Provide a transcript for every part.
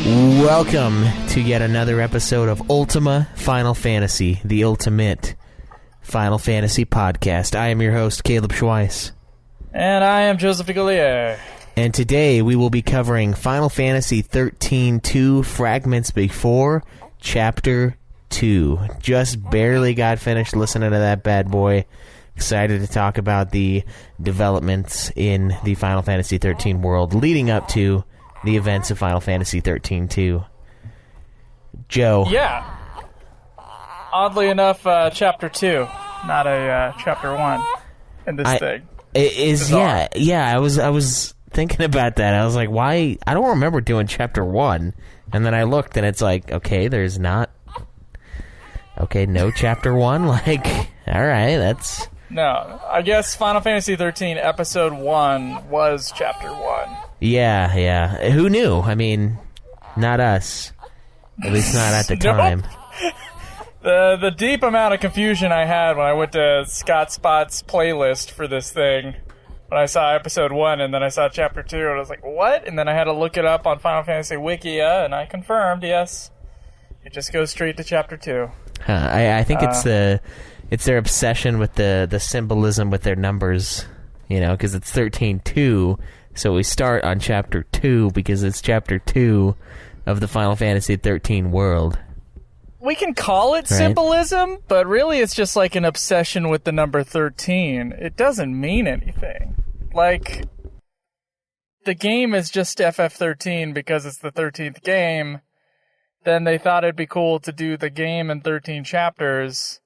Welcome to yet another episode of Ultima Final Fantasy, the ultimate Final Fantasy podcast. I am your host, Caleb Schweiss. And I am Joseph Gillier. And today we will be covering Final Fantasy 13-2 Fragments Before Chapter 2. Just barely got finished listening to that bad boy. Excited to talk about the developments in the Final Fantasy 13 world leading up to the events of Final Fantasy 13-2. Joe. Yeah. Oddly enough, Chapter 2, not a Chapter 1 in this thing. It is, yeah. I was thinking about that. I was like, why? I don't remember doing Chapter 1. And then I looked, and it's like, okay, there's not... Okay, no Chapter 1? Like, all right, that's... No, I guess Final Fantasy 13 Episode 1 was Chapter 1. Yeah. Who knew? I mean, not us. At least not at the time. The deep amount of confusion I had when I went to Scott Spot's playlist for this thing, when I saw Episode 1 and then I saw Chapter 2, and I was like, what? And then I had to look it up on Final Fantasy Wikia, and I confirmed, yes, it just goes straight to Chapter 2. I think it's their obsession with the symbolism with their numbers, because it's 13-2. So we start on Chapter 2 because it's Chapter 2 of the Final Fantasy 13 world. We can call it symbolism, but really it's just like an obsession with the number 13. It doesn't mean anything. Like, the game is just FF13 because it's the 13th game. Then they thought it'd be cool to do the game in 13 chapters,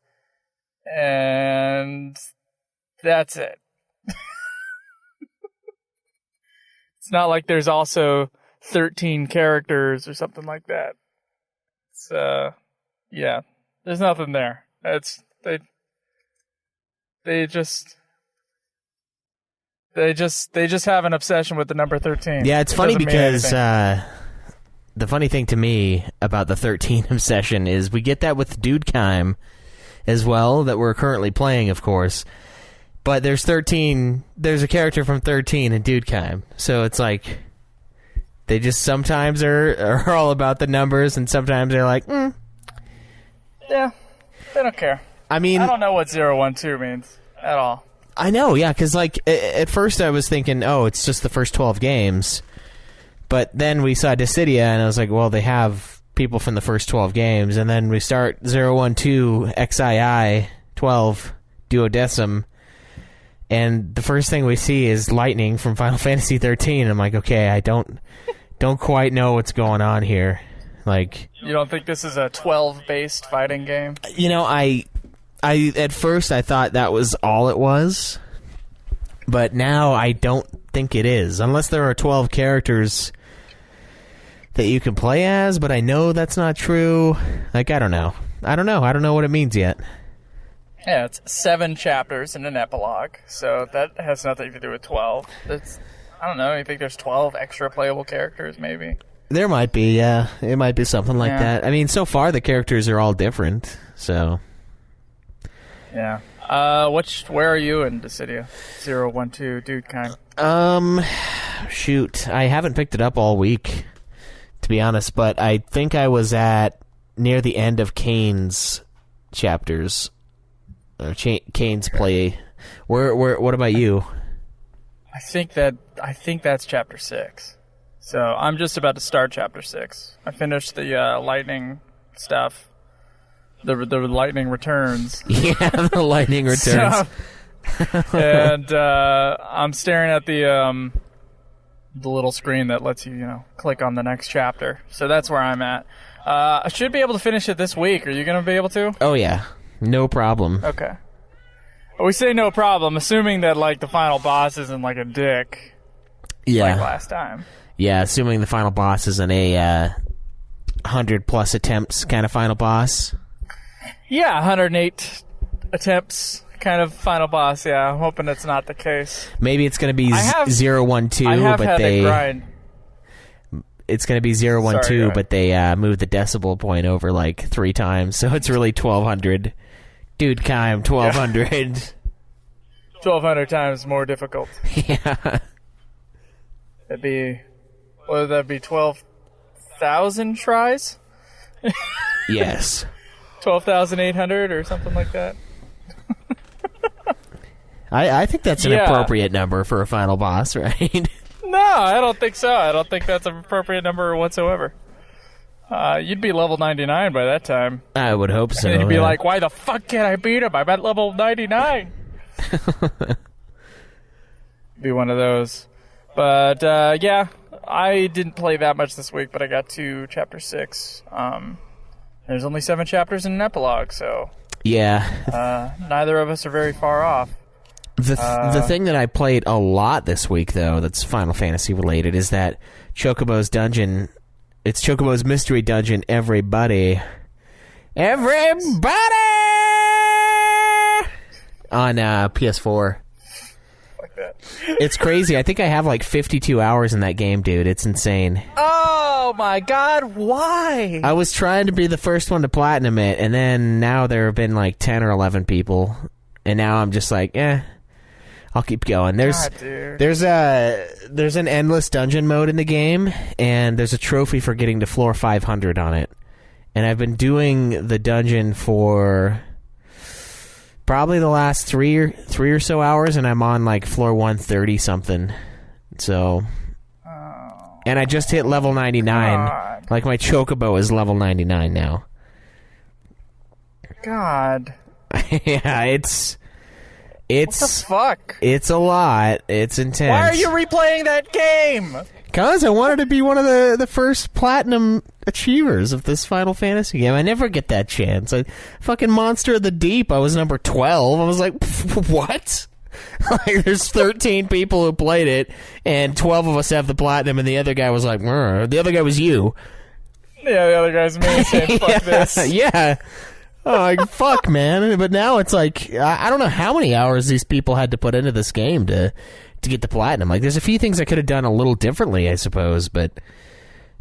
and that's it. It's not like there's also 13 characters or something like that. It's, yeah, there's nothing there. It's, they just have an obsession with the number 13. Yeah, it's funny because, the funny thing to me about the 13 obsession is we get that with Dudekheim as well, that we're currently playing, of course. But there's a character from 13 in Dudekheim. So it's like, they just sometimes are all about the numbers, and sometimes they're like, Yeah, they don't care. I mean, I don't know what 012 means at all. I know, yeah, because like, at first I was thinking, oh, it's just the first 12 games. But then we saw Dissidia, and I was like, well, they have people from the first 12 games. And then we start 012, XII, 12, Duodecim. And the first thing we see is Lightning from Final Fantasy 13. I'm like, okay, I don't quite know what's going on here. Like, you don't think this is a 12-based fighting game? I at first I thought that was all it was, but now I don't think it is, unless there are 12 characters that you can play as. But I know that's not true. Like, I don't know what it means yet. Yeah, it's 7 chapters and an epilogue, so that has nothing to do with 12. I don't know, you think there's 12 extra playable characters, maybe? There might be, yeah. It might be something like that. I mean, so far the characters are all different, so... Yeah. Where are you in Dissidia? 012, Dudekheim. Shoot. I haven't picked it up all week, to be honest, but I think I was at near the end of Kane's chapters. Kane's play. What about you? I think that's Chapter 6. So I'm just about to start Chapter 6. I finished the Lightning stuff. The Lightning Returns. Yeah, the Lightning Returns. And I'm staring at the little screen that lets you, click on the next chapter. So that's where I'm at. I should be able to finish it this week. Are you going to be able to? Oh, yeah. No problem. Okay. We say no problem, assuming that, like, the final boss isn't, like, a dick. Yeah. Like last time. Yeah, assuming the final boss isn't a 100-plus attempts kind of final boss. Yeah, 108 attempts kind of final boss, yeah. I'm hoping it's not the case. Maybe it's going to be 012, but it's going to be 012, but they moved the decibel point over like 3 times, so it's really 1200. Dudekheim, 1200. Yeah. 1200 times more difficult. Yeah. It'd be, what would that be, 12 12,000 tries? Yes. 12,800 or something like that. I think that's an appropriate number for a final boss, right? No, I don't think so. I don't think that's an appropriate number whatsoever. You'd be level 99 by that time. I would hope so. And you'd be like, why the fuck can't I beat him? I'm at level 99. Be one of those. But, yeah, I didn't play that much this week, but I got to Chapter 6. There's only 7 chapters and an epilogue, so... Yeah. Neither of us are very far off. The thing that I played a lot this week, though, that's Final Fantasy related, is that Chocobo's Dungeon... It's Chocobo's Mystery Dungeon, everybody... Everybody! On PS4. Like that. It's crazy. I think I have like 52 hours in that game, dude. It's insane. Oh my god, why? I was trying to be the first one to platinum it, and then now there have been like 10 or 11 people, and now I'm just like, I'll keep going. There's an endless dungeon mode in the game, and there's a trophy for getting to floor 500 on it. And I've been doing the dungeon for probably the last three or so hours, and I'm on like floor 130 something. So, and I just hit level 99. God. Like my Chocobo is level 99 now. God. Yeah, it's what the fuck? It's a lot. It's intense. Why are you replaying that game? Because I wanted to be one of the first platinum achievers of this Final Fantasy game. I never get that chance. Fucking Monster of the Deep, I was number 12. I was like, what? Like, there's 13 people who played it, and 12 of us have the platinum, and the other guy was like, the other guy was you. Yeah, the other guy's me saying, fuck this. Yeah. Oh, like, fuck, man. But now it's like, I don't know how many hours these people had to put into this game to get the platinum. Like, there's a few things I could have done a little differently, I suppose, but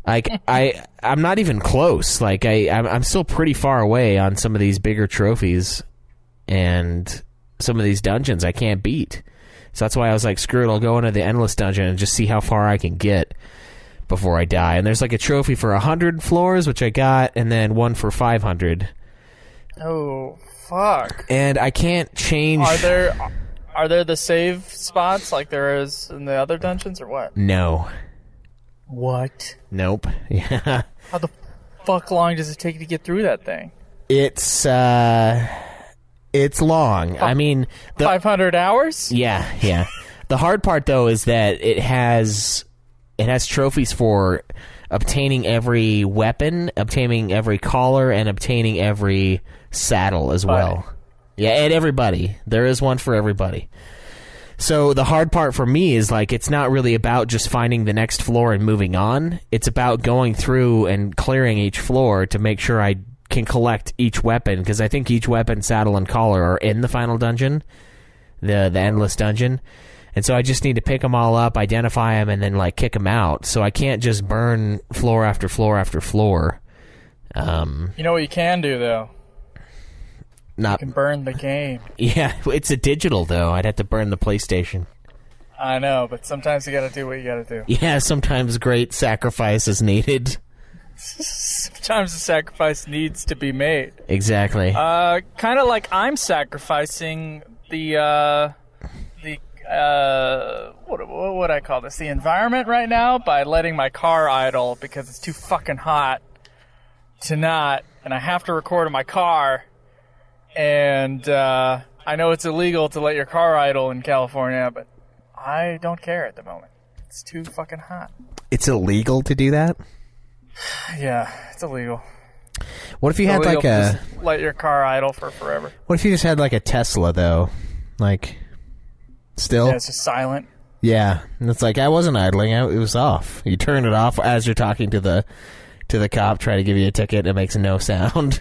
like, I'm not even close. Like, I'm still pretty far away on some of these bigger trophies, and some of these dungeons I can't beat. So that's why I was like, screw it, I'll go into the endless dungeon and just see how far I can get before I die. And there's like a trophy for 100 floors, which I got, and then one for 500. Oh, fuck. And I can't change... Are there the save spots like there is in the other dungeons, or what? No. What? Nope. Yeah. How the fuck long does it take to get through that thing? It's long. I mean... 500 hours? Yeah. The hard part, though, is that it has trophies for obtaining every weapon, obtaining every collar, and obtaining every saddle as well. Right. Yeah, and everybody. There is one for everybody. So the hard part for me is, like, it's not really about just finding the next floor and moving on. It's about going through and clearing each floor to make sure I can collect each weapon, because I think each weapon, saddle, and collar are in the final dungeon, the endless dungeon. And so I just need to pick them all up, identify them, and then, like, kick them out. So I can't just burn floor after floor after floor. You know what you can do, though? You can burn the game. Yeah, it's a digital, though. I'd have to burn the PlayStation. I know, but sometimes you gotta do what you gotta do. Yeah, sometimes great sacrifice is needed. Sometimes the sacrifice needs to be made. Exactly. Kind of like I'm sacrificing what would I call this? The environment right now by letting my car idle because it's too fucking hot to not, and I have to record in my car. And I know it's illegal to let your car idle in California, but I don't care at the moment. It's too fucking hot. It's illegal to do that? Yeah, it's illegal. What if you had like a... Just let your car idle for forever. What if you just had like a Tesla, though? Like, still? Yeah, it's just silent. Yeah, and it's like, I wasn't idling, it was off. You turn it off as you're talking to the cop, try to give you a ticket, it makes no sound.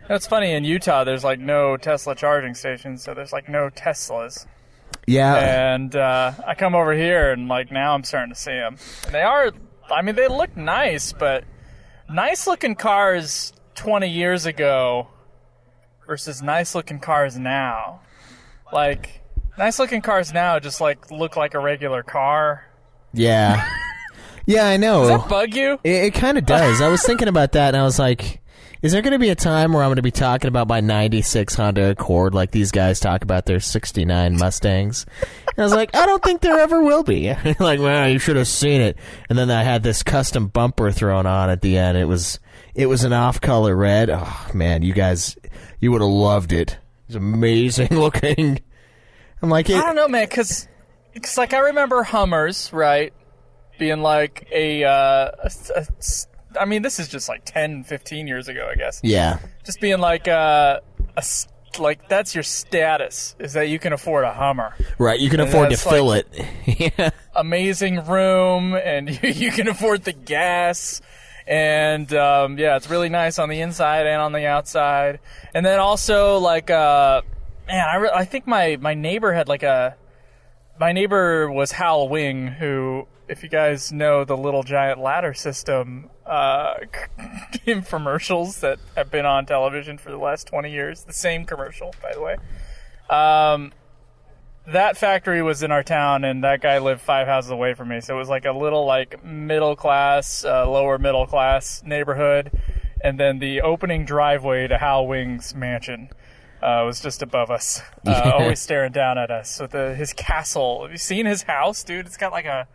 That's funny, in Utah, there's like no Tesla charging stations, so there's like no Teslas. Yeah. And I come over here, and like now I'm starting to see them. And they look nice, but nice-looking cars 20 years ago versus nice-looking cars now. Like, nice-looking cars now just like look like a regular car. Yeah. Yeah, I know. Does that bug you? It kind of does. I was thinking about that, and I was like, is there going to be a time where I'm going to be talking about my 96 Honda Accord like these guys talk about their 69 Mustangs? And I was like, I don't think there ever will be. Like, well, you should have seen it. And then I had this custom bumper thrown on at the end. It was an off-color red. Oh, man, you guys, you would have loved it. It's amazing looking. I'm like, I don't know, man, because like I remember Hummers, right, being like I mean, this is just like 10, 15 years ago, I guess. Yeah. Just being like like that's your status, is that you can afford a Hummer. Right, you can afford to fill it. Yeah. Amazing room, and you can afford the gas. And, yeah, it's really nice on the inside and on the outside. And then also, like, man, I think my neighbor had, like, my neighbor was Hal Wing, who, if you guys know the Little Giant Ladder System infomercials that have been on television for the last 20 years, the same commercial, by the way. That factory was in our town, and that guy lived 5 houses away from me. So it was like a little, like, middle class, lower middle class neighborhood. And then the opening driveway to Hal Wing's mansion was just above us, always staring down at us with his castle. Have you seen his house, dude? It's got like a,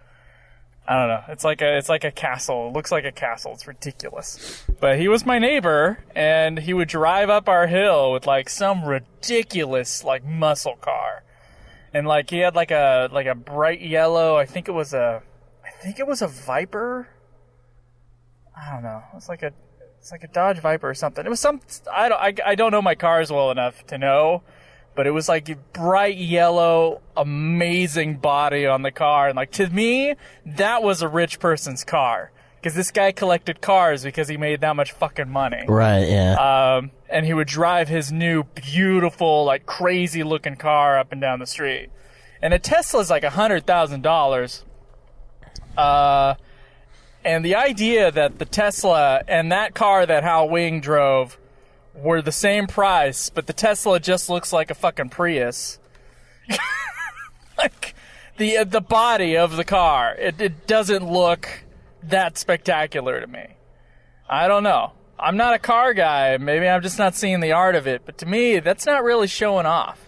I don't know. It's like a castle. It looks like a castle. It's ridiculous. But he was my neighbor, and he would drive up our hill with like some ridiculous like muscle car. And like he had like a bright yellow, I think it was a Viper. I don't know. It's like a Dodge Viper or something. It was I don't know my cars well enough to know, but it was like a bright yellow, amazing body on the car. And like to me, that was a rich person's car. Because this guy collected cars because he made that much fucking money. Right, yeah. And he would drive his new, beautiful, like, crazy-looking car up and down the street. And a Tesla's like $100,000. And the idea that the Tesla and that car that Hal Wing drove were the same price, but the Tesla just looks like a fucking Prius. Like, the body of the car, it doesn't look that spectacular to me. I don't know. I'm not a car guy. Maybe I'm just not seeing the art of it. But to me, that's not really showing off.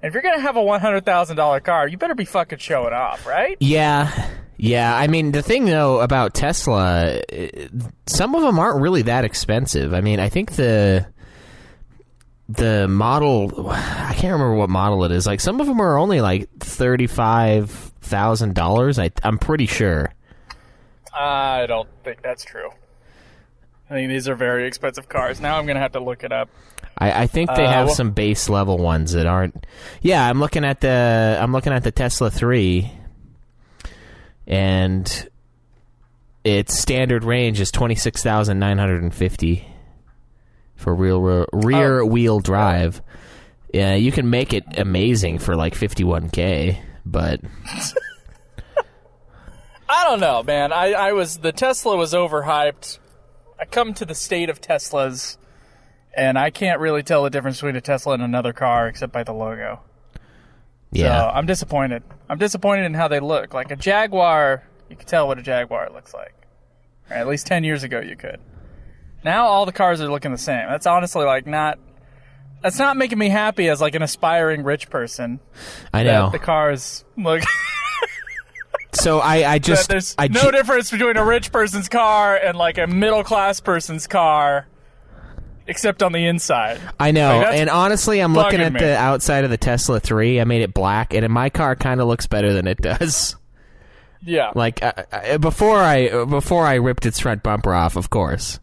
And if you're going to have a $100,000 car, you better be fucking showing off, right? Yeah. Yeah. I mean, the thing, though, about Tesla, some of them aren't really that expensive. I mean, I think the model, I can't remember what model it is. Like, some of them are only like $35,000. I'm pretty sure. I don't think that's true. I think these are very expensive cars. Now I'm going to have to look it up. I think they have some base level ones that aren't. Yeah, I'm looking at the Tesla 3, and its standard range is 26,950 for rear wheel drive. Yeah, you can make it amazing for like $51K, but. I don't know, man. The Tesla was overhyped. I come to the state of Teslas, and I can't really tell the difference between a Tesla and another car except by the logo. Yeah. So I'm disappointed. I'm disappointed in how they look. Like a Jaguar, you can tell what a Jaguar looks like. Or at least 10 years ago you could. Now all the cars are looking the same. That's honestly like not... That's not making me happy as like an aspiring rich person. I know. The cars look... So there's no difference between a rich person's car and like a middle class person's car, except on the inside. I know, like, and honestly, I'm looking at the outside of the Tesla 3. I made it black, and my car kind of looks better than it does. Yeah. Like before I ripped its front bumper off, of course.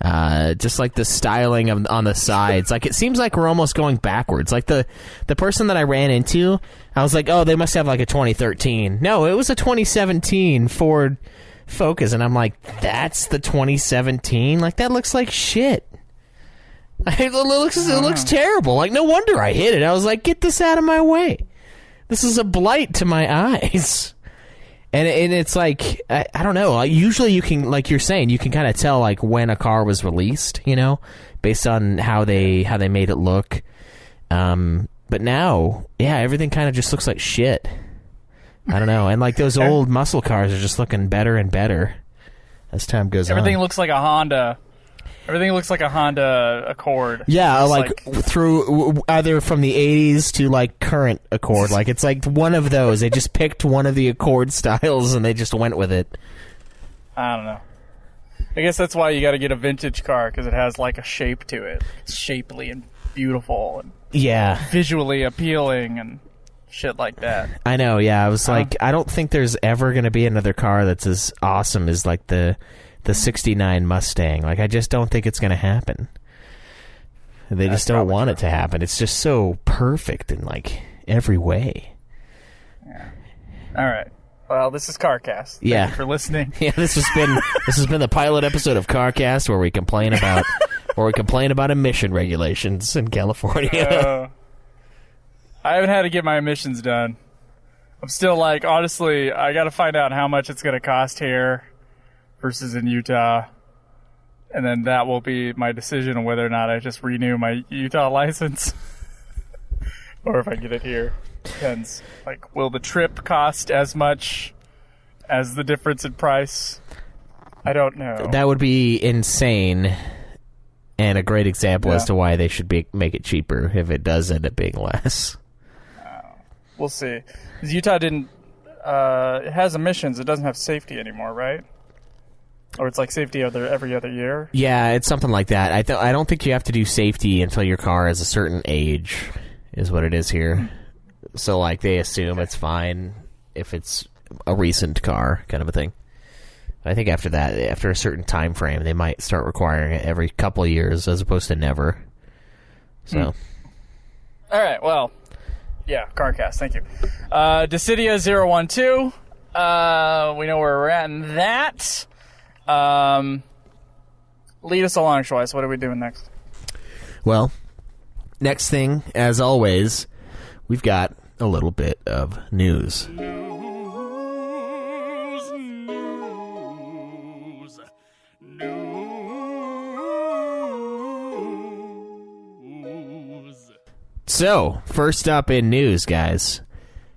Just like the styling on the sides, like it seems like we're almost going backwards. Like the person that I ran into, I was like, oh, they must have like a 2013. No, it was a 2017 Ford Focus, and I'm like, that's the 2017. Like that looks like shit. It looks terrible. Like no wonder I hit it. I was like, get this out of my way. This is a blight to my eyes. And it's like, I don't know, like usually you can, like you're saying, you can kind of tell like when a car was released, you know, based on how they made it look. But now, yeah, everything kind of just looks like shit. I don't know. And like those old muscle cars are just looking better and better as time goes on. Everything looks like a Honda. Everything looks like a Honda Accord. Yeah, like through either from the 80s to like current Accord. Like it's like one of those. They just picked one of the Accord styles and they just went with it. I don't know. I guess that's why you got to get a vintage car, because it has like a shape to it. It's shapely and beautiful and visually appealing and shit like that. I know, yeah. I was like, I don't think there's ever going to be another car that's as awesome as like the 69 Mustang. Like, I just don't think it's going to happen. They just don't want it to happen. It's just so perfect in like every way. Yeah. All right. Well, this is CarCast. Thank you for listening. Yeah, this has been the pilot episode of CarCast where we complain about emission regulations in California. I haven't had to get my emissions done. I'm still like, honestly, I got to find out how much it's going to cost here versus in Utah, and then that will be my decision on whether or not I just renew my Utah license or if I get it here. Depends. Like, will the trip cost as much as the difference in price? I don't know. That would be insane, and a great example as to why they should make it cheaper if it does end up being less. We'll see. 'Cause Utah didn't. It has emissions. It doesn't have safety anymore, right? Or it's like safety every other year. Yeah, it's something like that. I don't think you have to do safety until your car is a certain age, is what it is here. So, like, they assume it's fine if it's a recent car, kind of a thing. I think after that, after a certain time frame, they might start requiring it every couple of years as opposed to never. So. All right, well, yeah, CarCast, thank you. Decidia 012. We know where we're at in that. Lead us along, Schweiss. What are we doing next? Well, next thing, as always, we've got a little bit of news. So, first up in news, guys.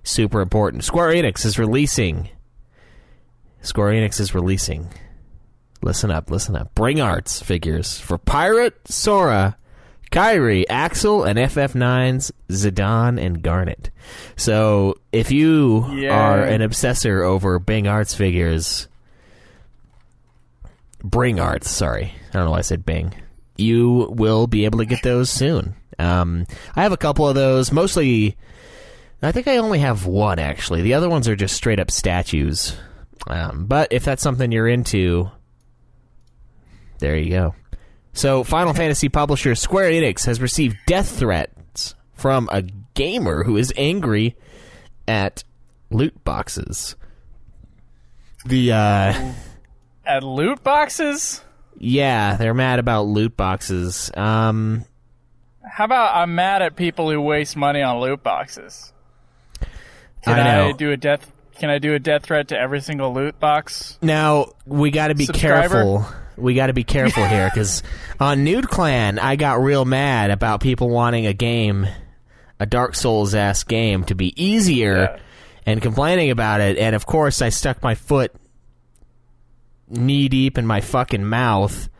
Super important. Square Enix is releasing. Listen up. Bring Arts figures for Pirate, Sora, Kyrie, Axel, and FF9's Zidane and Garnet. So, if you are an obsessor over Bring Arts figures... Bring Arts, sorry. I don't know why I said Bing. You will be able to get those soon. I have a couple of those. Mostly, I think I only have one, actually. The other ones are just straight-up statues. But if that's something you're into, there you go. So, Final Fantasy publisher Square Enix has received death threats from a gamer who is angry at loot boxes. At loot boxes? Yeah, they're mad about loot boxes. How about I'm mad at people who waste money on loot boxes? Can I do a death threat to every single loot box? Now, we got to be careful. We got to be careful here, because on Nude Clan, I got real mad about people wanting a game, a Dark Souls-esque game, to be easier and complaining about it. And, of course, I stuck my foot knee-deep in my fucking mouth,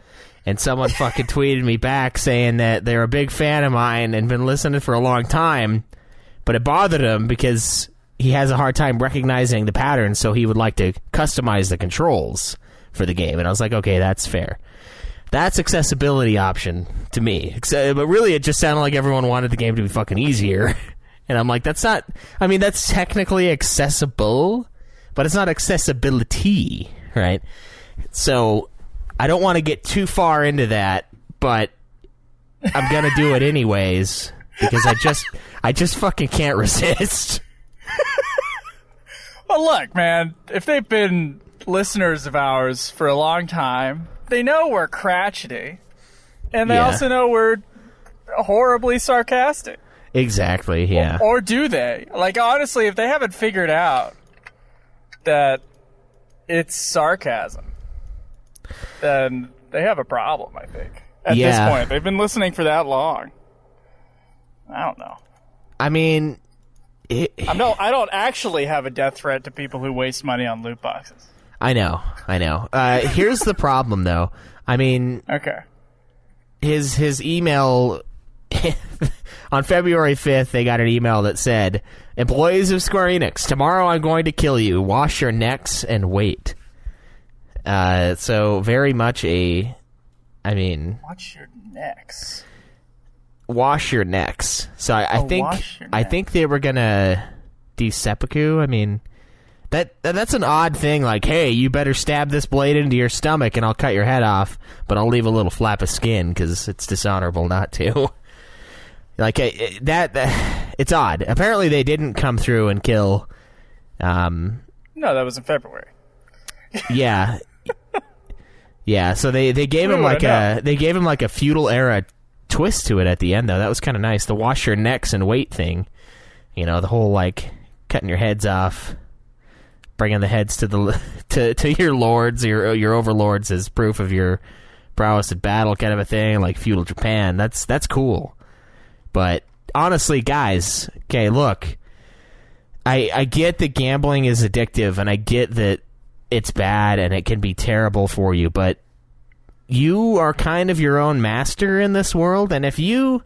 and someone fucking tweeted me back saying that they're a big fan of mine and been listening for a long time, but it bothered him because he has a hard time recognizing the patterns, so he would like to customize the controls for the game. And I was like, okay, that's fair. That's accessibility option to me. But really, it just sounded like everyone wanted the game to be fucking easier. And I'm like, that's not... I mean, that's technically accessible, but it's not accessibility, right? So, I don't want to get too far into that, but I'm going to do it anyways, because I just fucking can't resist. Well, look, man, if they've been listeners of ours for a long time, they know we're crotchety, and they also know we're horribly sarcastic. Exactly, yeah. Or do they? Like, honestly, if they haven't figured out that it's sarcasm, then they have a problem, I think. At this point. They've been listening for that long. I don't know. I mean, I don't actually have a death threat to people who waste money on loot boxes. I know. Here's the problem, though. I mean, okay, his email on February 5th, they got an email that said, "Employees of Square Enix, tomorrow I'm going to kill you. Wash your necks and wait." So very much wash your necks. Wash your necks. So I think they were gonna de-seppuku. I mean, that's an odd thing. Like, hey, you better stab this blade into your stomach and I'll cut your head off, but I'll leave a little flap of skin because it's dishonorable not to. Like that, it's odd. Apparently, they didn't come through and kill. No, that was in February. Yeah. Yeah, so they gave him like a feudal era twist to it at the end, though. That was kind of nice. The wash your necks and wait thing, the whole like cutting your heads off, bringing the heads to the to your lords, your overlords as proof of your prowess at battle, kind of a thing, like feudal Japan. That's cool. But honestly, guys, okay, look, I get that gambling is addictive, and I get that it's bad and it can be terrible for you, but you are kind of your own master in this world, and if you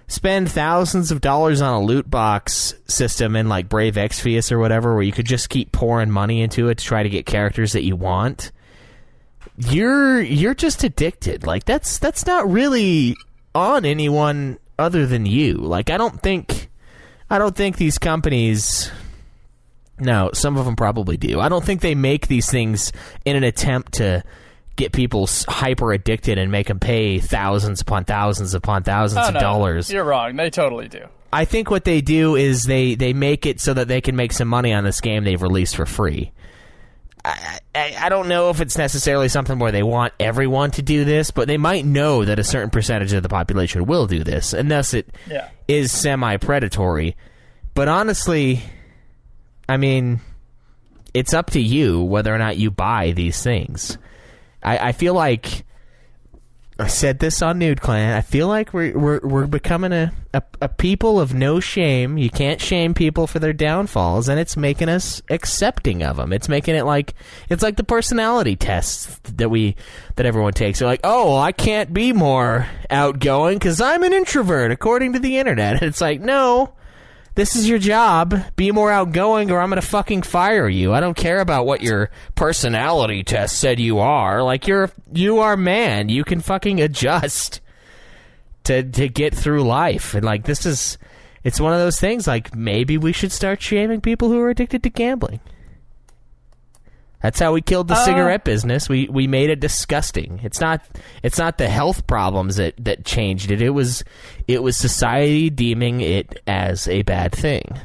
spend thousands of dollars on a loot box system in like Brave Exvius or whatever, where you could just keep pouring money into it to try to get characters that you want, you're just addicted. Like that's not really on anyone other than you. Like I don't think these companies. No, some of them probably do. I don't think they make these things in an attempt to get people hyper addicted and make them pay thousands upon thousands upon thousands of dollars. You're wrong. They totally do. I think what they do is they make it so that they can make some money on this game they've released for free. I don't know if it's necessarily something where they want everyone to do this, but they might know that a certain percentage of the population will do this, and thus it is semi-predatory. But honestly, I mean, it's up to you whether or not you buy these things. I feel like I said this on Nude Clan. I feel like we're becoming a people of no shame. You can't shame people for their downfalls, and it's making us accepting of them. It's making it like it's like the personality tests that everyone takes. They're like, oh, well, I can't be more outgoing because I'm an introvert, according to the internet. And it's like, no. This is your job. Be more outgoing or I'm going to fucking fire you. I don't care about what your personality test said you are. Like, you are man. You can fucking adjust to get through life. And, like, it's one of those things, like, maybe we should start shaming people who are addicted to gambling. That's how we killed the cigarette business. We made it disgusting. It's not the health problems that changed it. It was society deeming it as a bad thing.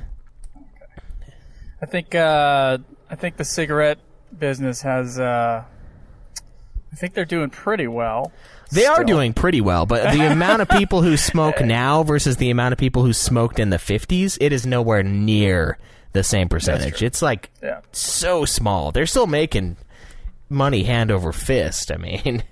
I think the cigarette business has. I think they're doing pretty well. They are doing pretty well, but the amount of people who smoke now versus the amount of people who smoked in the 50s, it is nowhere near the same percentage. It's like so small. They're still making money hand over fist. I mean,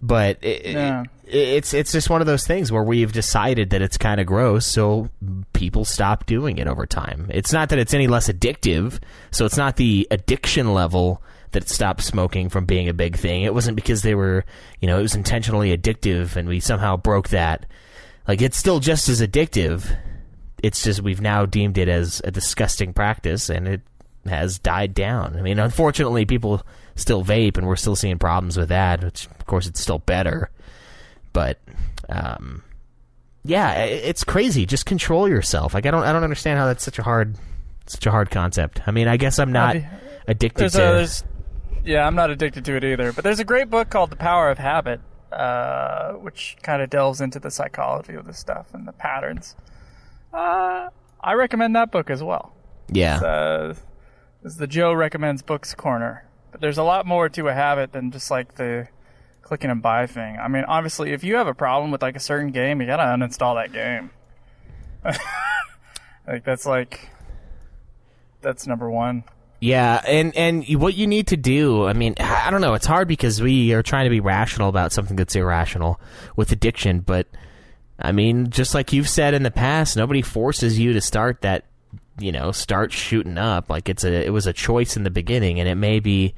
but it's just one of those things where we've decided that it's kind of gross, so people stop doing it over time. It's not that it's any less addictive, so it's not the addiction level that stopped smoking from being a big thing. It wasn't because they were, it was intentionally addictive and we somehow broke that. Like, it's still just as addictive. It's just we've now deemed it as a disgusting practice, and it has died down. I mean, unfortunately, people still vape, and we're still seeing problems with that, which, of course, it's still better. But, it's crazy. Just control yourself. Like, I don't understand how that's such a hard concept. I mean, I guess I'm not addicted to... I'm not addicted to it either. But there's a great book called The Power of Habit, which kind of delves into the psychology of this stuff and the patterns. I recommend that book as well. Yeah. It's the Joe Recommends Books Corner. But there's a lot more to a habit than just like the clicking and buy thing. I mean, obviously, if you have a problem with like a certain game, you gotta uninstall that game. That's number one. Yeah, and what you need to do, I mean, I don't know, it's hard because we are trying to be rational about something that's irrational with addiction, but I mean, just like you've said in the past, nobody forces you to start that start shooting up. Like it was a choice in the beginning, and it may be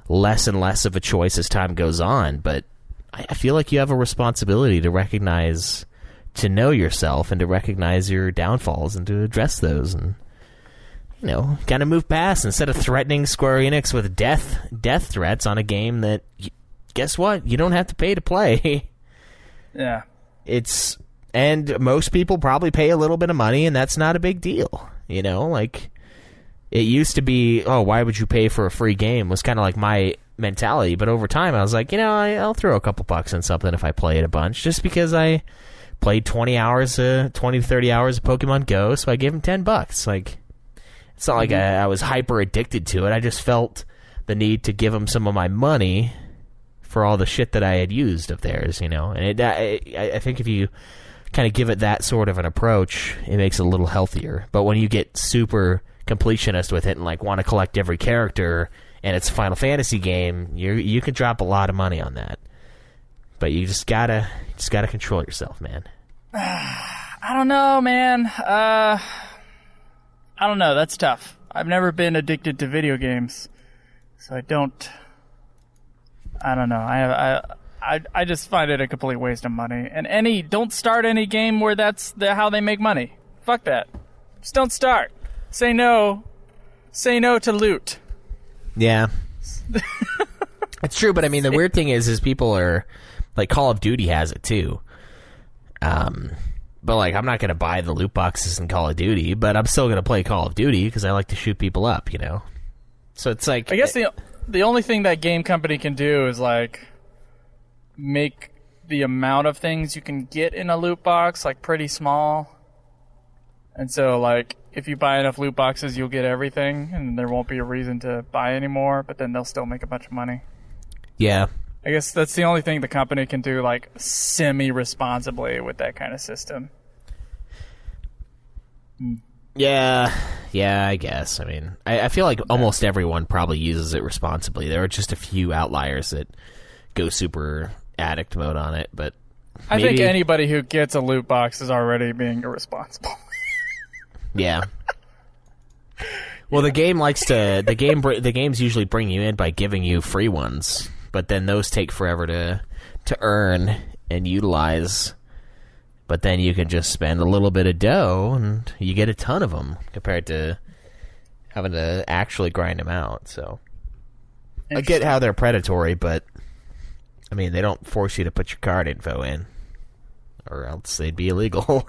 less and less of a choice as time goes on. But I feel like you have a responsibility to know yourself and to recognize your downfalls and to address those and kind of move past instead of threatening Square Enix with death threats on a game that, guess what? You don't have to pay to play. Yeah. And most people probably pay a little bit of money, and that's not a big deal. Like, it used to be, oh, why would you pay for a free game? Was kind of like my mentality. But over time, I was like, I'll throw a couple bucks on something if I play it a bunch, just because I played 20 to 30 hours of Pokemon Go, so I gave him $10. Like, it's not like I was hyper addicted to it. I just felt the need to give them some of my money for all the shit that I had used of theirs, And I think if you kind of give it that sort of an approach, it makes it a little healthier. But when you get super completionist with it and like want to collect every character, and it's a Final Fantasy game, you can drop a lot of money on that. But you just gotta control yourself, man. I don't know, man. I don't know. That's tough. I've never been addicted to video games, so I don't know. I just find it a complete waste of money. And don't start any game where that's how they make money. Fuck that. Just don't start. Say no. Say no to loot. Yeah. It's true, but I mean, the weird thing is people are, like, Call of Duty has it too. But, like, I'm not going to buy the loot boxes in Call of Duty, but I'm still going to play Call of Duty because I like to shoot people up, So it's like... I guess the only thing that game company can do is, like, make the amount of things you can get in a loot box, like, pretty small. And so, like, if you buy enough loot boxes, you'll get everything, and there won't be a reason to buy anymore, but then they'll still make a bunch of money. Yeah. I guess that's the only thing the company can do, like, semi-responsibly with that kind of system. Yeah, I guess. I mean, I feel like almost everyone probably uses it responsibly. There are just a few outliers that go super addict mode on it, but I think anybody who gets a loot box is already being irresponsible. Yeah. Well, the games usually bring you in by giving you free ones, but then those take forever to earn and utilize. But then you can just spend a little bit of dough and you get a ton of them compared to having to actually grind them out. So I get how they're predatory, but I mean, they don't force you to put your card info in, or else they'd be illegal.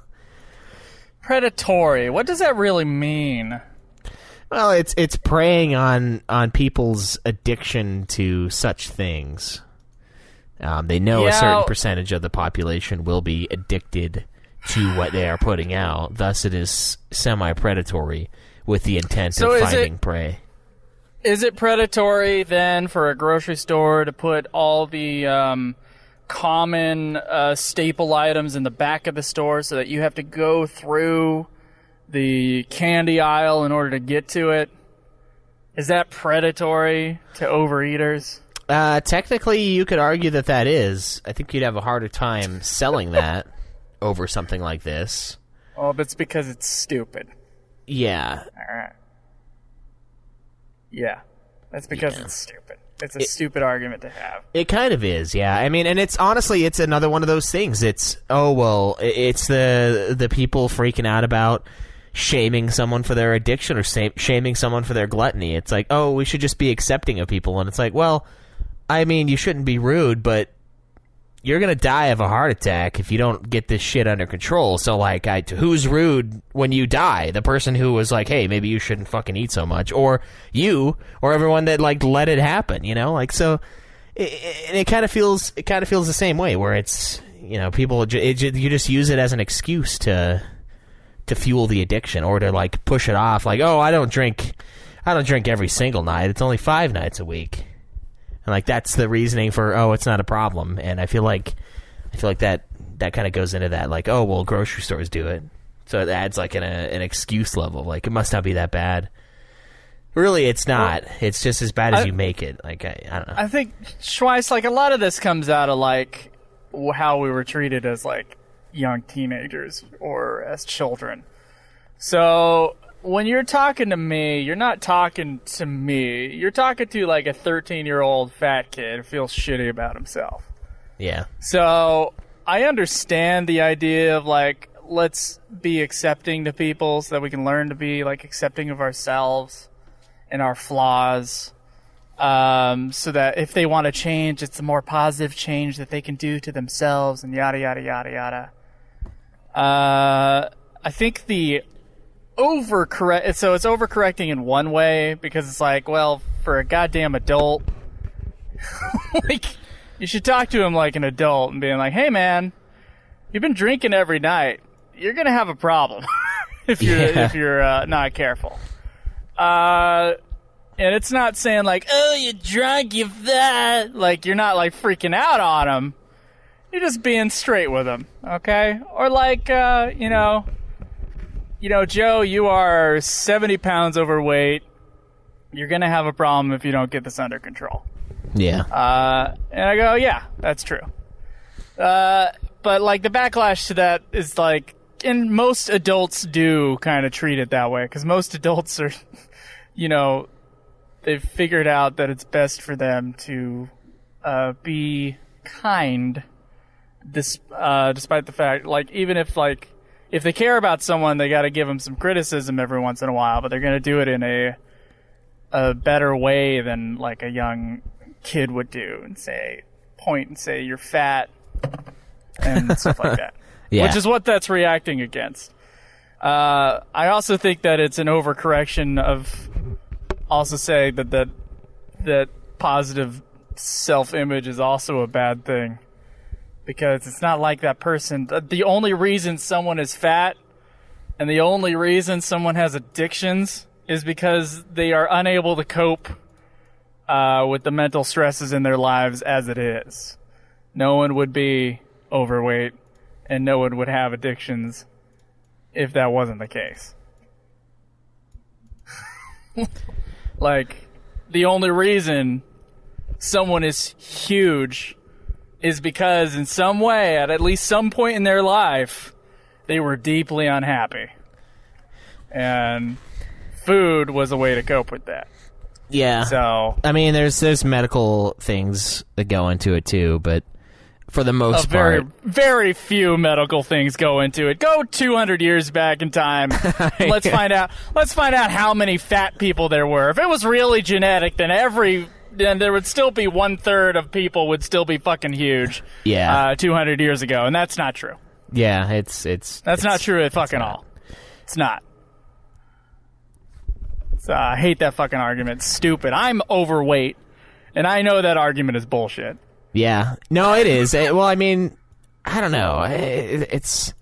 Predatory. What does that really mean? Well, it's preying on people's addiction to such things. They know a certain percentage of the population will be addicted to what they are putting out. Thus, it is semi-predatory with the intent of finding prey. Is it predatory, then, for a grocery store to put all the common staple items in the back of the store so that you have to go through the candy aisle in order to get to it? Is that predatory to overeaters? Technically, you could argue that is. I think you'd have a harder time selling that over something like this. Oh, but it's because it's stupid. Yeah. All right. Yeah. That's because it's stupid. It's a stupid argument to have. It kind of is, yeah. I mean, and it's honestly, it's another one of those things. It's, it's the people freaking out about shaming someone for their addiction or shaming someone for their gluttony. It's like, oh, we should just be accepting of people. And it's like, well, I mean, you shouldn't be rude, but you're going to die of a heart attack if you don't get this shit under control. So, like, who's rude when you die? The person who was like, hey, maybe you shouldn't fucking eat so much. Or you, or everyone that, like, let it happen, Like, so, it kind of feels the same way, where it's, people, you just use it as an excuse to fuel the addiction, or to, like, push it off. Like, oh, I don't drink every single night. It's only 5 nights a week. And, like, that's the reasoning for, oh, it's not a problem. And I feel like that kind of goes into that, like, oh, well, grocery stores do it. So it adds, like, an excuse level. Like, it must not be that bad. Really, it's not. It's just as bad as you make it. Like, I don't know. I think, Schweiss, like, a lot of this comes out of, like, how we were treated as, like, young teenagers or as children. So when you're talking to me, you're not talking to me. You're talking to like a 13-year-old fat kid who feels shitty about himself. Yeah. So I understand the idea of like, let's be accepting to people so that we can learn to be like accepting of ourselves and our flaws. So that if they want to change, it's a more positive change that they can do to themselves and yada, yada, yada, yada. I think the overcorrect, so it's overcorrecting in one way because it's like, well, for a goddamn adult, like, you should talk to him like an adult and being like, hey man, you've been drinking every night. You're going to have a problem if you're not careful. And it's not saying like, oh, you're drunk, you fat. Like, you're not like freaking out on him. You're just being straight with him, okay? Or like, you know, Joe, you are 70 pounds overweight. You're going to have a problem if you don't get this under control. Yeah. And I go, yeah, that's true. But like the backlash to that is like, and most adults do kind of treat it that way because most adults are, you know, they've figured out that it's best for them to be kind, despite the fact, like, even if they care about someone, they got to give them some criticism every once in a while, but they're going to do it in a better way than like a young kid would do and point and say you're fat and stuff like that. Yeah. Which is what that's reacting against. I also think that it's an overcorrection of also saying that positive self-image is also a bad thing. Because it's not like that person. The only reason someone is fat and the only reason someone has addictions is because they are unable to cope with the mental stresses in their lives as it is. No one would be overweight and no one would have addictions if that wasn't the case. Like, the only reason someone is huge is because in some way, at least some point in their life, they were deeply unhappy. And food was a way to cope with that. Yeah. So, I mean, there's medical things that go into it too, but for the most part, very few medical things go into it. Go 200 years back in time. Let's find out how many fat people there were. If it was really genetic, then there would still be 1/3 of people would still be fucking huge. Yeah. 200 years ago, and that's not true. Yeah, that's not true at fucking all. It's not. So, I hate that fucking argument. It's stupid. I'm overweight, and I know that argument is bullshit. Yeah. No, it is. Well, I mean, I don't know. It's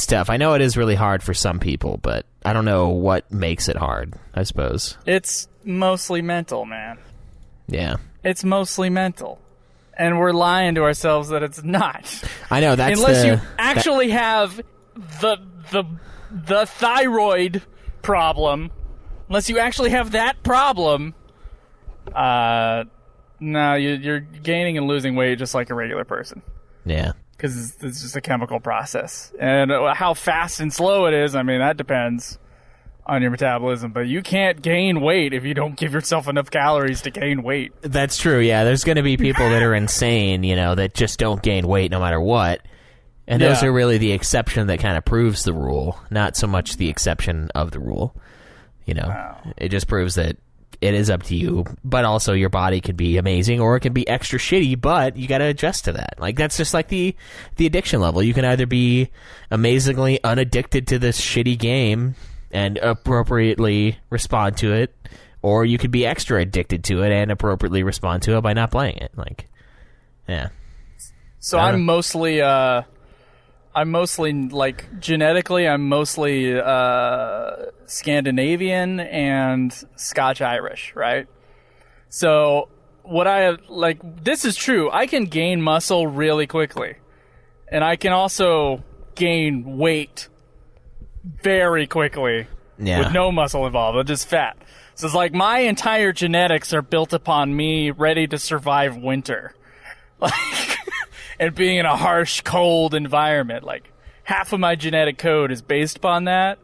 tough. I know it is really hard for some people, but I don't know what makes it hard, I suppose. It's mostly mental, man. Yeah. It's mostly mental. And we're lying to ourselves that it's not. I know, that's unless you actually have the thyroid problem. Unless you actually have that problem, no, you're gaining and losing weight just like a regular person. Yeah. Because it's just a chemical process. And how fast and slow it is, I mean, that depends on your metabolism. But you can't gain weight if you don't give yourself enough calories to gain weight. That's true, yeah. There's going to be people that are insane, that just don't gain weight no matter what. And those are really the exception that kind of proves the rule, not so much the exception of the rule. Wow. It just proves that it is up to you, but also your body could be amazing or it can be extra shitty, but you got to adjust to that. Like, that's just like the addiction level. You can either be amazingly unaddicted to this shitty game and appropriately respond to it, or you could be extra addicted to it and appropriately respond to it by not playing it. Like, yeah. So I'm mostly like genetically, I'm mostly Scandinavian and Scotch-Irish, right? So this is true. I can gain muscle really quickly, and I can also gain weight very quickly with no muscle involved, but just fat. So it's like my entire genetics are built upon me ready to survive winter. Like, and being in a harsh, cold environment. Like, half of my genetic code is based upon that,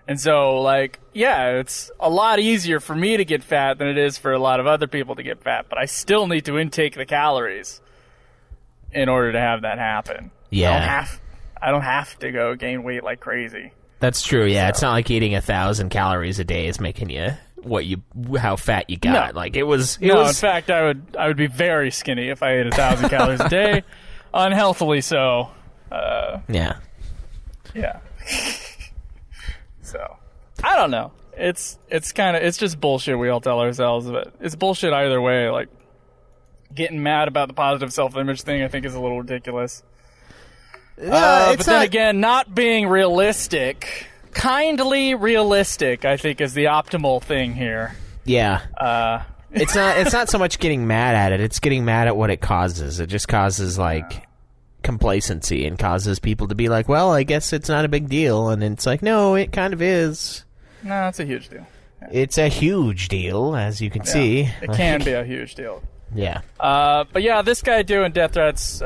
And so, like, yeah, it's a lot easier for me to get fat than it is for a lot of other people to get fat, but I still need to intake the calories in order to have that happen. Yeah. I don't have to go gain weight like crazy. That's true. Yeah, it's not like eating 1,000 calories a day is making you how fat you got. No. Like it was. In fact, I would be very skinny if I ate 1,000 calories a day, unhealthily so. Yeah. Yeah. So, I don't know. It's just bullshit we all tell ourselves, but it's bullshit either way. Like, getting mad about the positive self-image thing, I think, is a little ridiculous. But then again, not being realistic, kindly realistic, I think, is the optimal thing here. Yeah. It's not so much getting mad at it, it's getting mad at what it causes. It just causes, like, complacency and causes people to be like, well, I guess it's not a big deal. And it's like, no, it kind of is. No, it's a huge deal. Yeah. It's a huge deal, as you can see. It can be a huge deal. Yeah. But yeah, this guy doing death threats,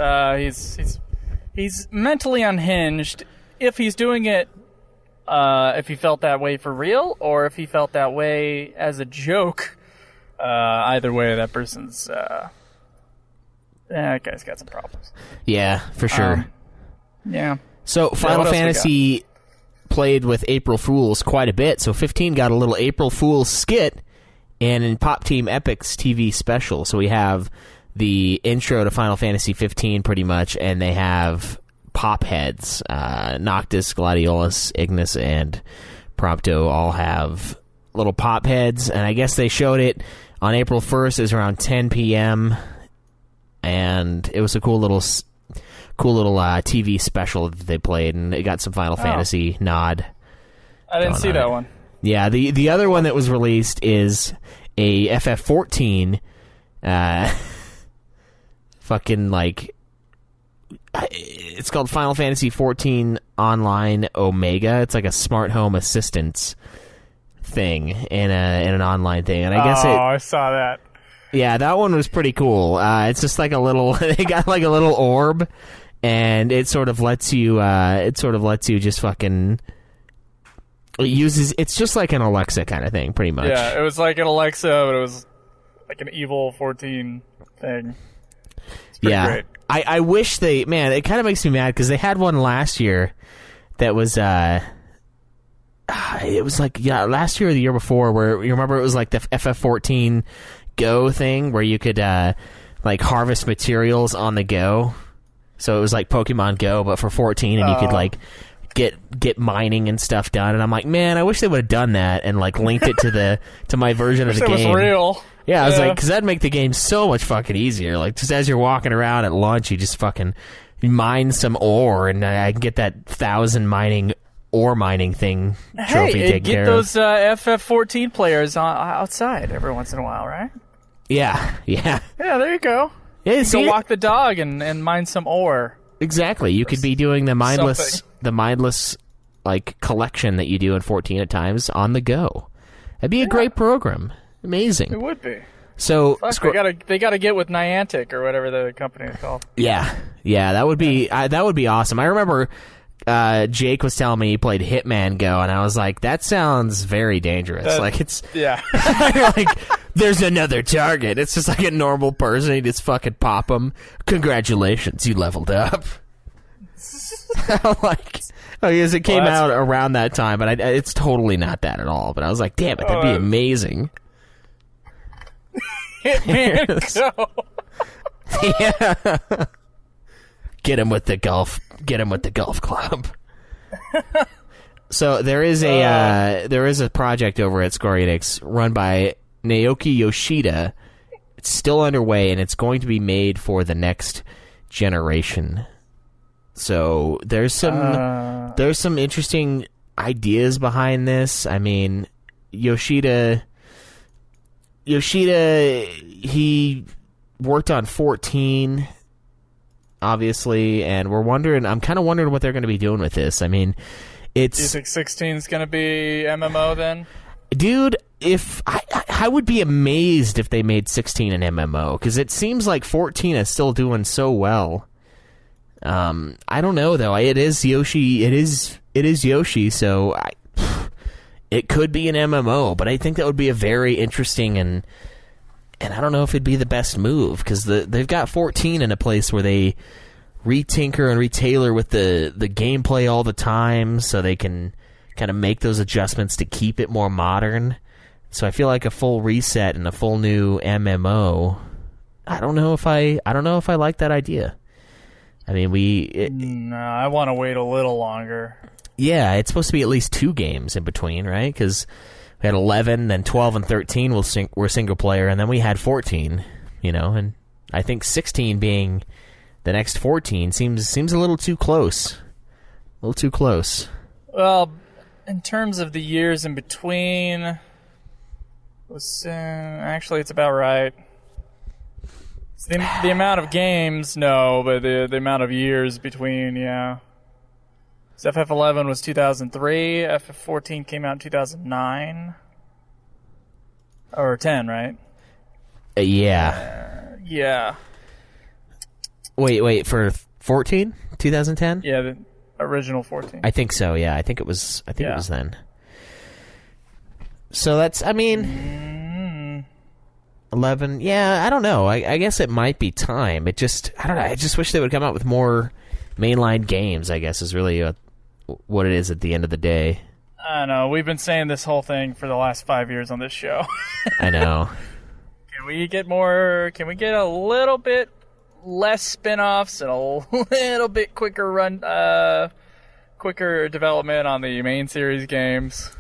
he's mentally unhinged. If he's doing it, if he felt that way for real, or if he felt that way as a joke, either way, that person's, that guy's got some problems. Yeah, for sure. Yeah. So Final what else we Fantasy played with April Fools quite a bit. So 15 got a little April Fools skit and in Pop Team Epic's TV special. So we have the intro to Final Fantasy 15 pretty much, and they have pop heads. Noctis, Gladiolus, Ignis, and Prompto all have little pop heads, and I guess they showed it on April 1st. It was around 10 p.m., and it was a cool little TV special that they played, and it got some Final Fantasy nod. I didn't see that one. Yeah, the other one that was released is a FF14 fucking, like, it's called Final Fantasy 14 Online Omega. It's like a smart home assistance thing in an online thing, and I guess I saw that. Yeah, that one was pretty cool. It's just like a little. They got like a little orb, and it sort of lets you. Just fucking. It's just like an Alexa kind of thing, pretty much. Yeah, it was like an Alexa, but it was like an evil 14 thing. It's pretty great. I wish it kind of makes me mad because they had one last year that was. It was like last year or the year before, where you remember it was like the FF14 Go thing where you could like harvest materials on the go. So it was like Pokemon Go but for 14, and you could like get mining and stuff done. And I'm like, man, I wish they would have done that and like linked it to my version of the game. It was real. Yeah, I was like, because that'd make the game so much fucking easier. Like, just as you're walking around at lunch, you just fucking mine some ore, and I can get that 1,000 ore mining thing trophy taken care of. Get those FF14 players outside every once in a while, right? Yeah. Yeah, there you go. Yeah, go walk the dog and mine some ore. Exactly. You could be doing the mindless like collection that you do in 14 at times on the go. That'd be a great program. Amazing. It would be. So they gotta get with Niantic or whatever the company is called. Yeah, that would be awesome. I remember Jake was telling me he played Hitman Go, and I was like, that sounds very dangerous. Like there's another target. It's just like a normal person. You just fucking pop them. Congratulations, you leveled up. Like, because it came out around that time, but it's totally not that at all. But I was like, damn it, that'd be amazing. Hitman Go. Yeah. Get him with the golf club. So there is a project over at Square Enix run by Naoki Yoshida. It's still underway, and it's going to be made for the next generation. So there's some interesting ideas behind this. I mean, Yoshida, he worked on 14, obviously, and I'm kind of wondering what they're going to be doing with this. I mean, Do you think 16 is going to be MMO then? Dude, if I would be amazed if they made 16 an MMO, because it seems like 14 is still doing so well. I don't know though. It is Yoshi. It is Yoshi. So it could be an MMO, but I think that would be a very interesting and I don't know if it'd be the best move, because they've got 14 in a place where they retinker and retailor with the gameplay all the time, so they can kind of make those adjustments to keep it more modern. So I feel like a full reset and a full new MMO. I don't know if I like that idea. I mean, no, I want to wait a little longer. Yeah, it's supposed to be at least 2 games in between, right? Because we had 11, then 12 and 13 were single player, and then we had 14, and I think 16 being the next 14 seems a little too close. A little too close. Well, in terms of the years in between, actually it's about right. The amount of games, no, but the amount of years between, yeah. So FF11 was 2003, FF14 came out in 2009. Or 10, right? Yeah. Yeah. Wait, for 14? 2010? Yeah, the original 14. I think so, yeah. I think it was then. So that's, 11. Yeah, I don't know. I guess it might be time. I don't know. I just wish they would come out with more mainline games, I guess, is really what it is at the end of the day. I know. We've been saying this whole thing for the last 5 years on this show. I know. Can we get a little bit less spin-offs and a little bit quicker development on the main series games?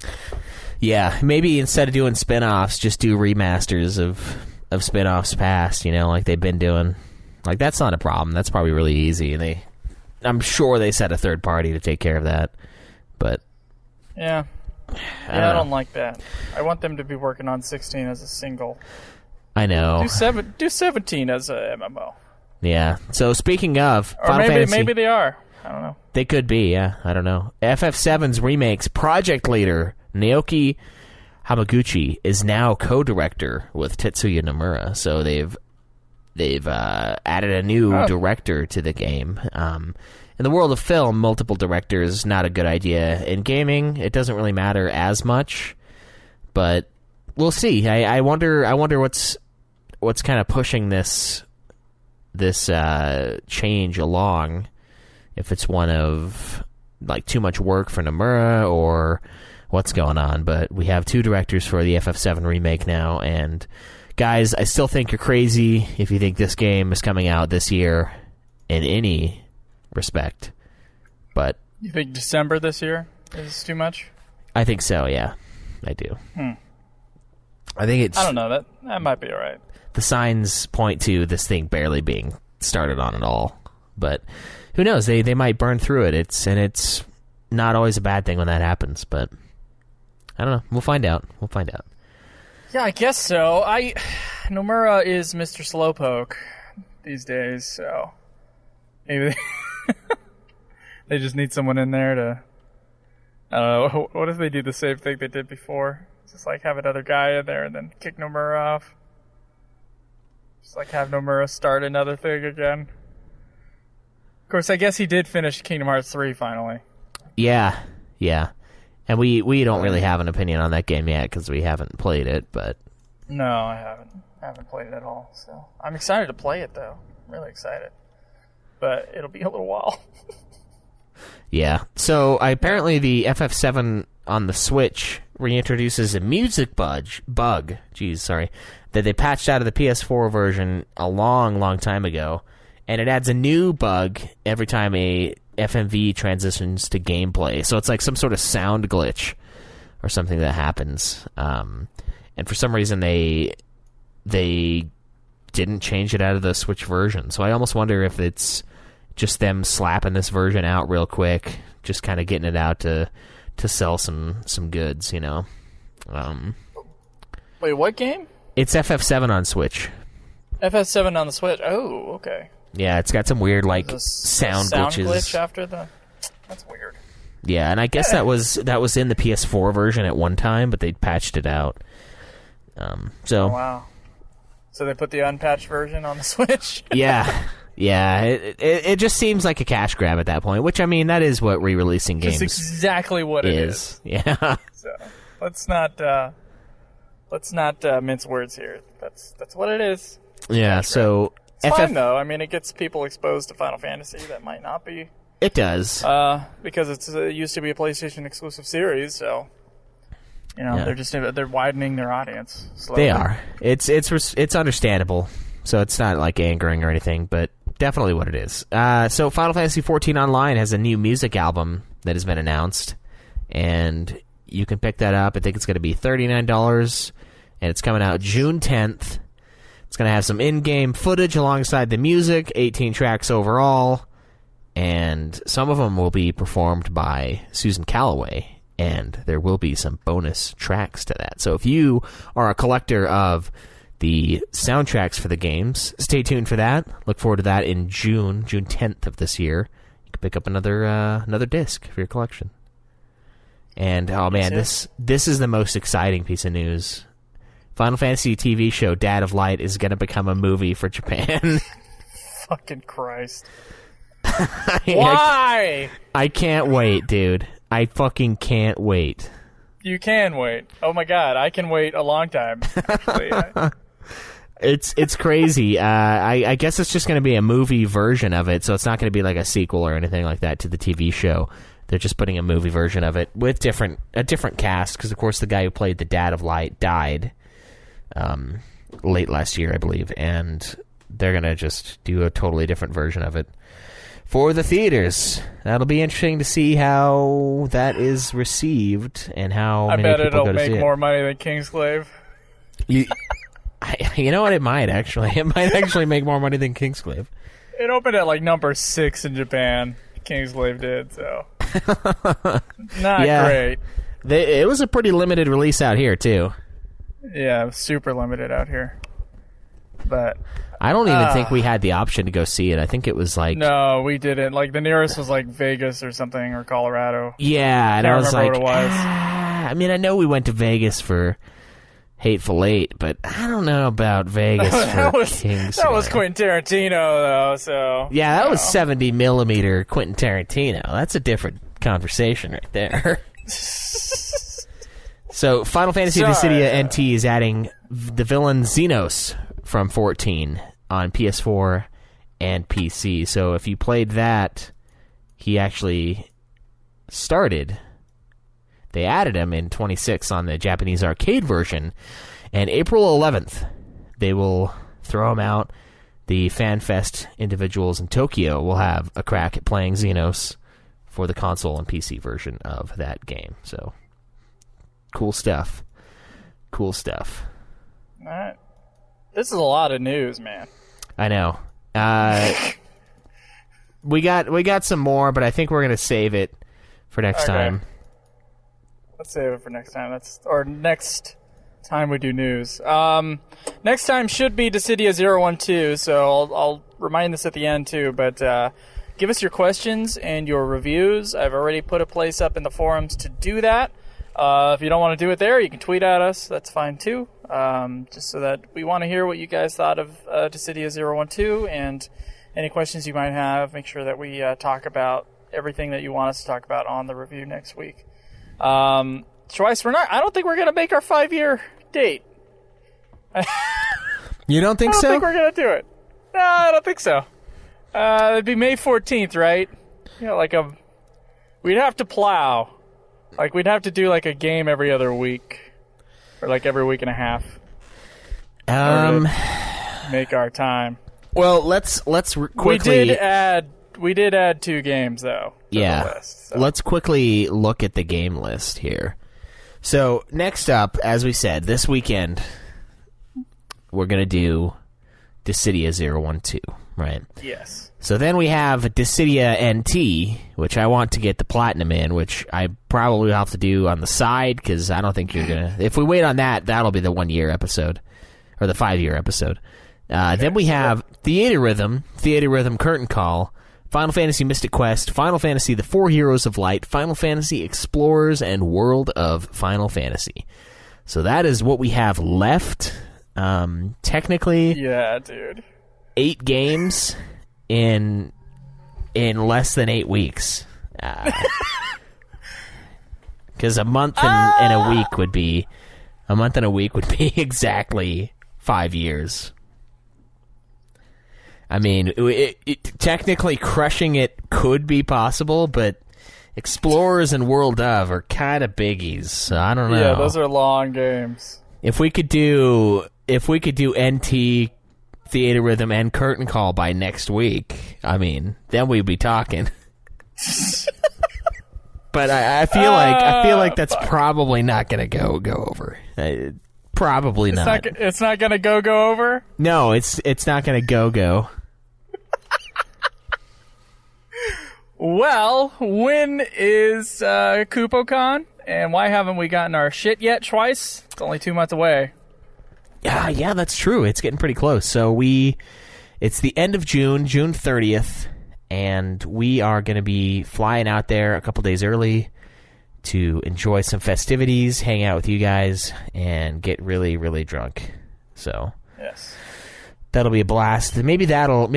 Yeah, maybe instead of doing spin-offs, just do remasters of spin-offs past, like they've been doing. Like, that's not a problem. That's probably really easy. And I'm sure they set a third party to take care of that. But yeah, I don't like that. I want them to be working on 16 as a single. I know. Do 17 as a MMO. Yeah. So speaking of, or Final Fantasy, maybe they are. I don't know. They could be. Yeah, I don't know. FF7's remakes project leader Naoki Hamaguchi is now co-director with Tetsuya Nomura. So they've added a new director to the game. In the world of film, multiple directors not a good idea. In gaming, it doesn't really matter as much, but we'll see. I wonder what's kind of pushing this change along. If it's one of like too much work for Nomura or what's going on. But we have 2 directors for the FF7 remake now, and guys, I still think you're crazy if you think this game is coming out this year in any respect. But you think December this year is too much? I think so, yeah. I do. I think I don't know. That might be all right. The signs point to this thing barely being started on at all. But who knows? They might burn through it. It's not always a bad thing when that happens, but I don't know. We'll find out. Yeah, I guess so. Nomura is Mr. Slowpoke these days, so maybe they just need someone in there to. I don't know. What if they do the same thing they did before? Just like have another guy in there and then kick Nomura off. Just like have Nomura start another thing again. Of course, I guess he did finish Kingdom Hearts 3 finally. Yeah. And we don't really have an opinion on that game yet because we haven't played it, but... No, I haven't played it at all, so... I'm excited to play it, though. I'm really excited. But it'll be a little while. Yeah. So, apparently the FF7 on the Switch reintroduces a music bug, that they patched out of the PS4 version a long time ago, and it adds a new bug every time a FMV transitions to gameplay. So it's like some sort of sound glitch or something that happens. And for some reason they didn't change it out of the Switch version. So I almost wonder if it's just them slapping this version out real quick, just kind of getting it out to sell some goods, Wait, what game? It's FF7 on Switch. FF7 on the Switch. Oh, okay. Yeah, it's got some weird sound glitches. Glitch after that's weird. Yeah, and I guess that was in the PS4 version at one time, but they patched it out. Oh, wow. So they put the unpatched version on the Switch? Yeah. It just seems like a cash grab at that point, which, that is what re-releasing games is. Exactly what it is. Yeah. Let's not mince words here. That's what it is. Yeah, so It's fine though. I mean, it gets people exposed to Final Fantasy that might not be. It does. Because it used to be a PlayStation exclusive series, so Yeah. they're widening their audience slowly. They are. It's understandable. So it's not like angering or anything, but definitely what it is. So Final Fantasy XIV Online has a new music album that has been announced, and you can pick that up. I think it's going to be $39, and it's coming out June 10th. It's going to have some in-game footage alongside the music, 18 tracks overall, and some of them will be performed by Susan Calloway, and there will be some bonus tracks to that. So if you are a collector of the soundtracks for the games, stay tuned for that. Look forward to that in June 10th of this year. You can pick up another disc for your collection. And oh man, this is the most exciting piece of news. Final Fantasy TV show Dad of Light is going to become a movie for Japan. Fucking Christ. Why? I can't wait, dude. I fucking can't wait. You can wait. Oh my god, I can wait a long time. Actually, It's crazy. I guess it's just going to be a movie version of it, so it's not going to be like a sequel or anything like that to the TV show. They're just putting a movie version of it with a different cast, because of course the guy who played the Dad of Light died late last year, I believe, and they're going to just do a totally different version of it for the theaters. That'll be interesting to see how that is received and how many bet people it'll go to see make it. more money than Kingsglaive. You know what? It might actually. It might actually make more money than Kingsglaive. It opened at like number 6 in Japan. Kingsglaive did, so not great. It was a pretty limited release out here too. Yeah, it was super limited out here. But I don't even think we had the option to go see it. I think it was like no, we didn't. Like the nearest was like Vegas or something, or Colorado. yeah, and I Can't was remember like, what it was. I mean, I know we went to Vegas for Hateful Eight, but I don't know about Vegas for Kingsglaive. That was Quentin Tarantino, though. So yeah, that was 70 millimeter Quentin Tarantino. That's a different conversation right there. So Final Fantasy Dissidia NT is adding the villain Xenos from 14 on PS4 and PC. So if you played that, he actually started. They added him in 26 on the Japanese arcade version, and April 11th they will throw him out. The FanFest individuals in Tokyo will have a crack at playing Xenos for the console and PC version of that game. So cool stuff. Cool stuff. all right. This is a lot of news, man. I know. We got some more, but I think we're gonna save it for next time. Let's save it for next time. Next time we do news. Next time should be Dissidia 012, so I'll remind this at the end too. But give us your questions and your reviews. I've already put a place up in the forums to do that. If you don't want to do it there, you can tweet at us. That's fine too. Just so that we want to hear what you guys thought of Dissidia 012 and any questions you might have. Make sure that we talk about everything that you want us to talk about on the review next week. Schweiss, I don't think we're gonna make our 5-year date. You don't think so? I don't think we're gonna do it. No, I don't think so. It'd be May 14th, right? We'd have to plow. Like, we'd have to do like a game every other week, or like every week and a half. Make our time. Well, let's quickly. We did add 2 games though. To the list, so. Let's quickly look at the game list here. So next up, as we said, this weekend we're gonna do Dissidia 012, right? Yes. So then we have Dissidia NT, which I want to get the platinum in, which I probably have to do on the side, because I don't think you're gonna. If we wait on that, that'll be the 1-year episode or the 5-year episode. Then we have Theatrhythm Curtain Call, Final Fantasy Mystic Quest, Final Fantasy The Four Heroes of Light, Final Fantasy Explorers, and World of Final Fantasy. So that is what we have left. Technically, yeah, dude, 8 games in less than 8 weeks. Because a month and a week would be exactly 5 years. I mean, technically crushing it could be possible, but Explorers and World of are kind of biggies. So I don't know. Yeah, those are long games. If we could do NT, Theatrhythm, and Curtain Call by next week, I mean, then we'd be talking. But I feel like that's probably not going to go over. Probably not. It's not going to go over? No, it's not going to go. Well, when is KupoCon? And why haven't we gotten our shit yet, Schweiss? It's only 2 months away. Yeah, that's true. It's getting pretty close. So it's the end of June 30th, and we are going to be flying out there a couple days early to enjoy some festivities, hang out with you guys, and get really, really drunk. So yes, that'll be a blast. Maybe that'll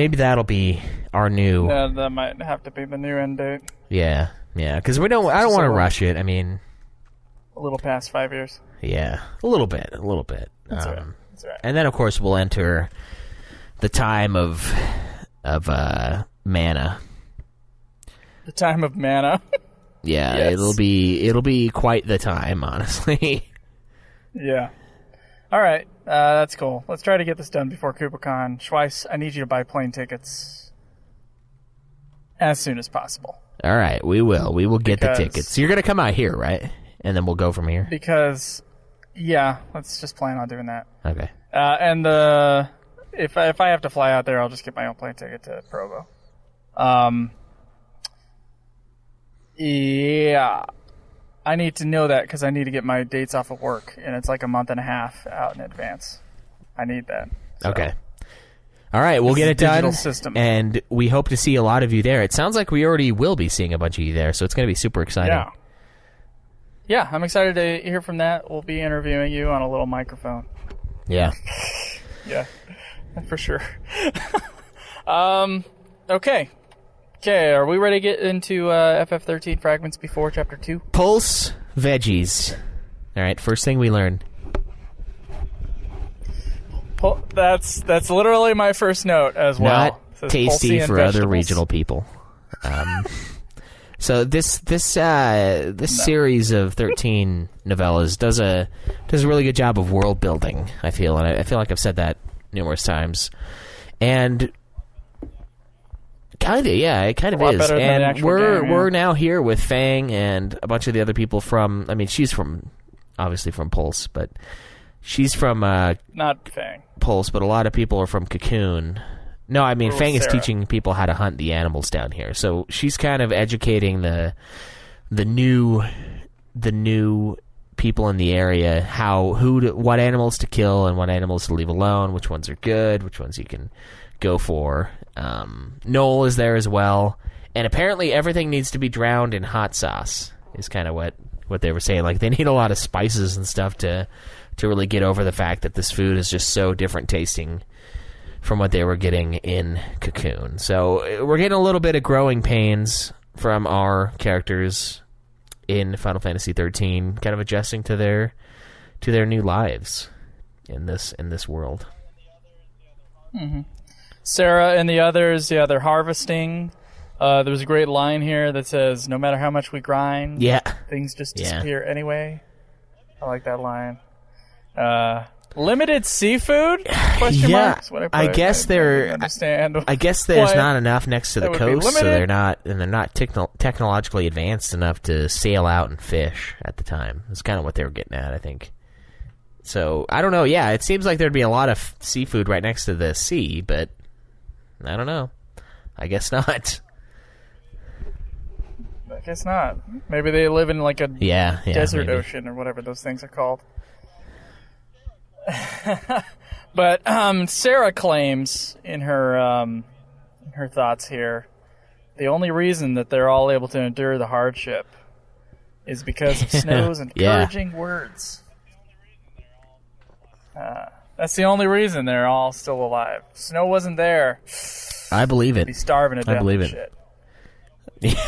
be our new. That might have to be the new end date. Yeah, because I don't want to rush it. I mean, a little past 5 years. Yeah, a little bit. That's right. That's right. And then, of course, we'll enter the time of mana. The time of mana. Yeah, yes. it'll be quite the time, honestly. Yeah. All right, that's cool. Let's try to get this done before KupoCon. Schweiss, I need you to buy plane tickets as soon as possible. All right, we will. We will get the tickets. You're gonna come out here, right? And then we'll go from here. Because, yeah, let's just plan on doing that. Okay. And if I have to fly out there, I'll just get my own plane ticket to Provo. Yeah, I need to know that because I need to get my dates off of work, and it's like a month and a half out in advance. I need that. So. Okay. All right, we'll get it done, system. And we hope to see a lot of you there. It sounds like we already will be seeing a bunch of you there, so it's going to be super exciting. Yeah, I'm excited to hear from that. We'll be interviewing you on a little microphone. Yeah. Yeah, for sure. Okay, are we ready to get into FF13 Fragments before Chapter 2? Pulse veggies. All right, first thing we learn. That's literally my first note as well. Not tasty for other regional people. So this series of 13 novellas does a really good job of world building, I feel, and I feel like I've said that numerous times. And it kind of is. And we're now here with Fang and a bunch of the other people from. I mean, she's obviously from Pulse, but she's from not Fang. Pulse, but a lot of people are from Cocoon. No, I mean, Fang is teaching people how to hunt the animals down here. So she's kind of educating the new people in the area what animals to kill and what animals to leave alone, which ones are good, which ones you can go for. Noel is there as well, and apparently everything needs to be drowned in hot sauce is kind of what they were saying. Like, they need a lot of spices and stuff to really get over the fact that this food is just so different tasting from what they were getting in Cocoon. So we're getting a little bit of growing pains from our characters in Final Fantasy XIII, kind of adjusting to their new lives in this world. Mm-hmm. Sarah and the others, they're harvesting. There's a great line here that says, "No matter how much we grind, things just disappear anyway." I like that line. Limited seafood? I guess there's not enough next to the coast, so they're not technologically advanced enough to sail out and fish at the time. That's kind of what they were getting at, I think. So I don't know. Yeah, it seems like there'd be a lot of seafood right next to the sea, but I don't know. I guess not. I guess not. Maybe they live in like a desert ocean or whatever those things are called. But Sarah claims in her thoughts here, the only reason that they're all able to endure the hardship is because of Snow's encouraging words. That's the only reason they're all still alive. Snow wasn't there. I believe it. They'd be starving to death. I believe it. Shit.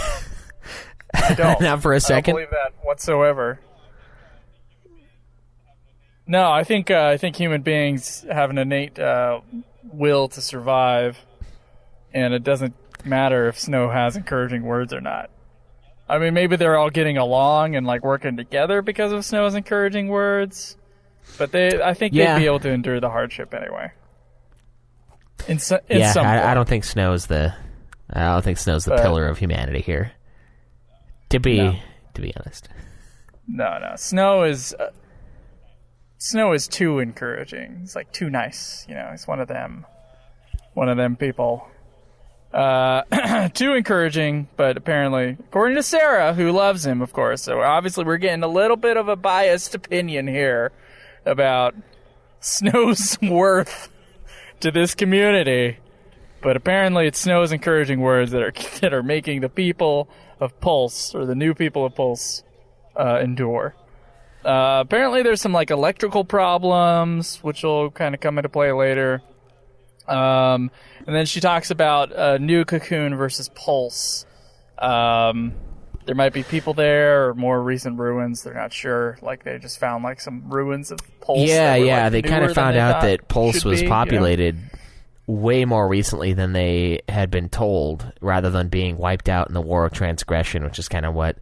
I don't. Not for a second? I don't believe that whatsoever. No, I think human beings have an innate will to survive, and it doesn't matter if snow has encouraging words or not. I mean, maybe they're all getting along and like working together because of snow's encouraging words, but I think they'd be able to endure the hardship anyway. In some I don't think snow's the pillar of humanity here. To be honest. No. Snow is too encouraging. It's like too nice. You know, he's one of them people. Too encouraging, but apparently, according to Sarah, who loves him, of course. So obviously, we're getting a little bit of a biased opinion here about Snow's worth to this community. But apparently, it's Snow's encouraging words that are making the people of Pulse, or the new people of Pulse, endure. Apparently, there's some like electrical problems, which will kind of come into play later. And then she talks about New Cocoon versus Pulse. There might be people there or more recent ruins. They're not sure. Like they just found like some ruins of Pulse. Yeah. They kind of found out that Pulse was populated way more recently than they had been told, rather than being wiped out in the War of Transgression, which is kind of what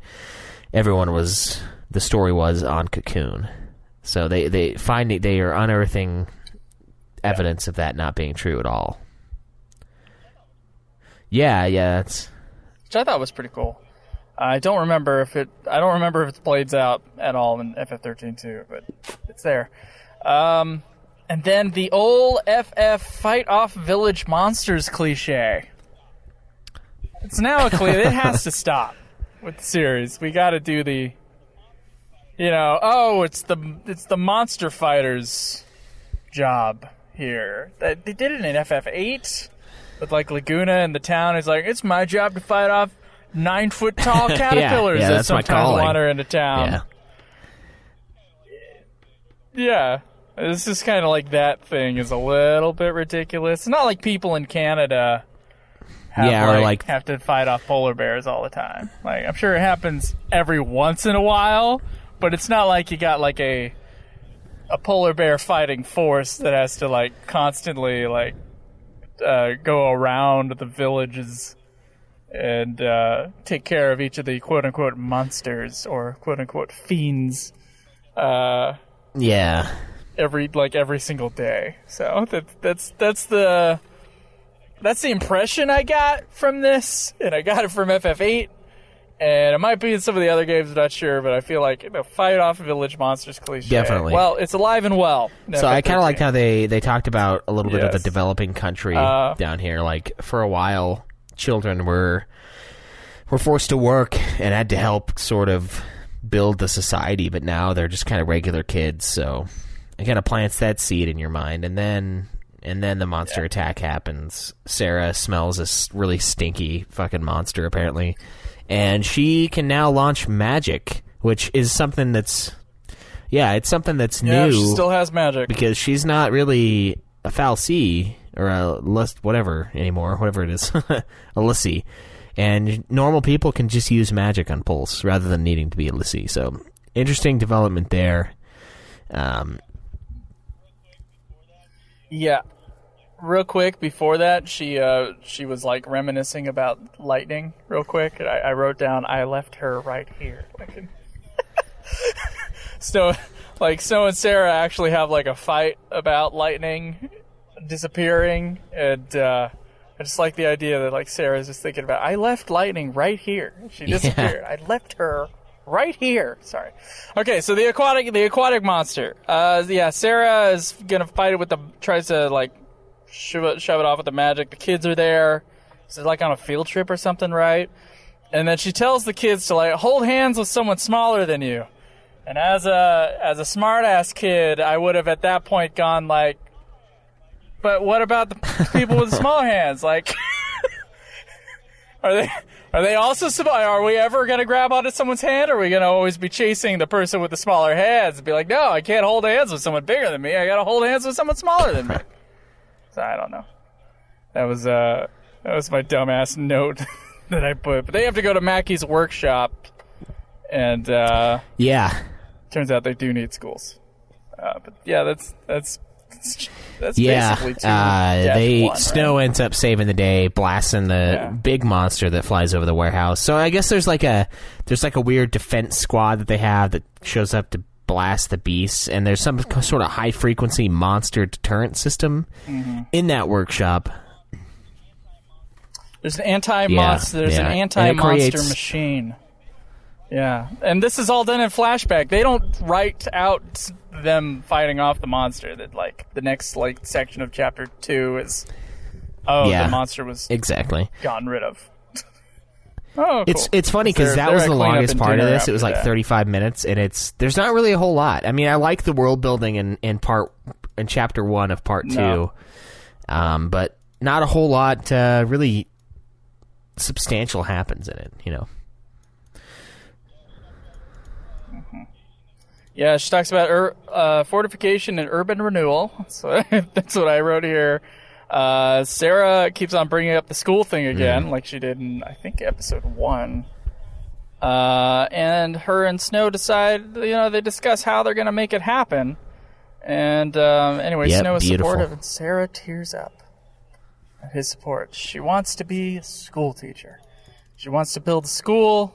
the story was on Cocoon. So they are unearthing evidence of that not being true at all. Yeah, that's... Which I thought was pretty cool. I don't remember if it blades out at all in FF13-2, but it's there. And then the old FF fight off village monsters cliche. It's now a cliche. It has to stop with the series. We got to do the, it's the monster fighters' job here. They did it in FF8 with like Laguna and the town. It's like, it's my job to fight off 9-foot tall caterpillars that that's sometimes wander into town. Yeah. It's just kind of like that thing is a little bit ridiculous. It's not like people in Canada have to fight off polar bears all the time. Like, I'm sure it happens every once in a while, but it's not like you got like a polar bear fighting force that has to like constantly like go around the villages and take care of each of the quote unquote monsters or quote unquote fiends. Every single day. So that's the impression I got from this, and I got it from FF8, and it might be in some of the other games. I'm not sure, but I feel like fight off village monsters cliche. Definitely. Well, it's alive and well. So I kind of liked how they talked about a little bit of the developing country down here. Like for a while, children were forced to work and had to help sort of build the society, but now they're just kind of regular kids. So it kind of plants that seed in your mind, and then the monster attack happens. Sarah smells this really stinky fucking monster, apparently, and she can now launch magic, which is something that's new. She still has magic because she's not really a Fal'Cie or a whatever anymore, whatever it is, a l'Cie, and normal people can just use magic on Pulse rather than needing to be a l'Cie. So interesting development there. Yeah. Real quick, before that, she was like reminiscing about lightning real quick. And I wrote down, I left her right here. So and Sarah actually have like a fight about lightning disappearing, and I just like the idea that like Sarah's just thinking about, I left lightning right here. She disappeared. I left her right here. Sorry. Okay, so the aquatic monster. Sarah is gonna fight it tries to like shove it off with the magic. The kids are there. It's like on a field trip or something, right? And then she tells the kids to like hold hands with someone smaller than you. And as a smart ass kid, I would have at that point gone like, but what about the people with small hands? Like, Are they also small? Are we ever going to grab onto someone's hand, or are we going to always be chasing the person with the smaller hands and be like, no, I can't hold hands with someone bigger than me. I got to hold hands with someone smaller than me. So I don't know. That was my dumbass note that I put. But they have to go to Mackey's workshop, and Yeah. turns out they do need schools. But yeah, that's Yeah. basically 2-1, Snow right? ends up saving the day, blasting the Yeah. big monster that flies over the warehouse. So I guess there's like a weird defense squad that they have that shows up to blast the beasts, and there's some sort of high frequency monster deterrent system in that workshop. There's an anti-monster. There's an And it anti-monster creates- machine. Yeah, and this is all done in flashback. They don't write out them fighting off the monster. That like the next like section of chapter 2 is, Yeah. the monster was Exactly. gotten rid of. Oh, cool. It's funny because that was the longest part of this. It was like 35 minutes, and there's not really a whole lot. I mean, I like the world building in chapter 1 of part 2, but not a whole lot really substantial happens in it. You know. Yeah, she talks about fortification and urban renewal. So that's what I wrote here. Sarah keeps on bringing up the school thing again, like she did in, I think, episode 1. And her and Snow decide, they discuss how they're going to make it happen. And anyway, Yep, Snow is beautiful. supportive, and Sarah tears up at his support. She wants to be a school teacher. She wants to build a school,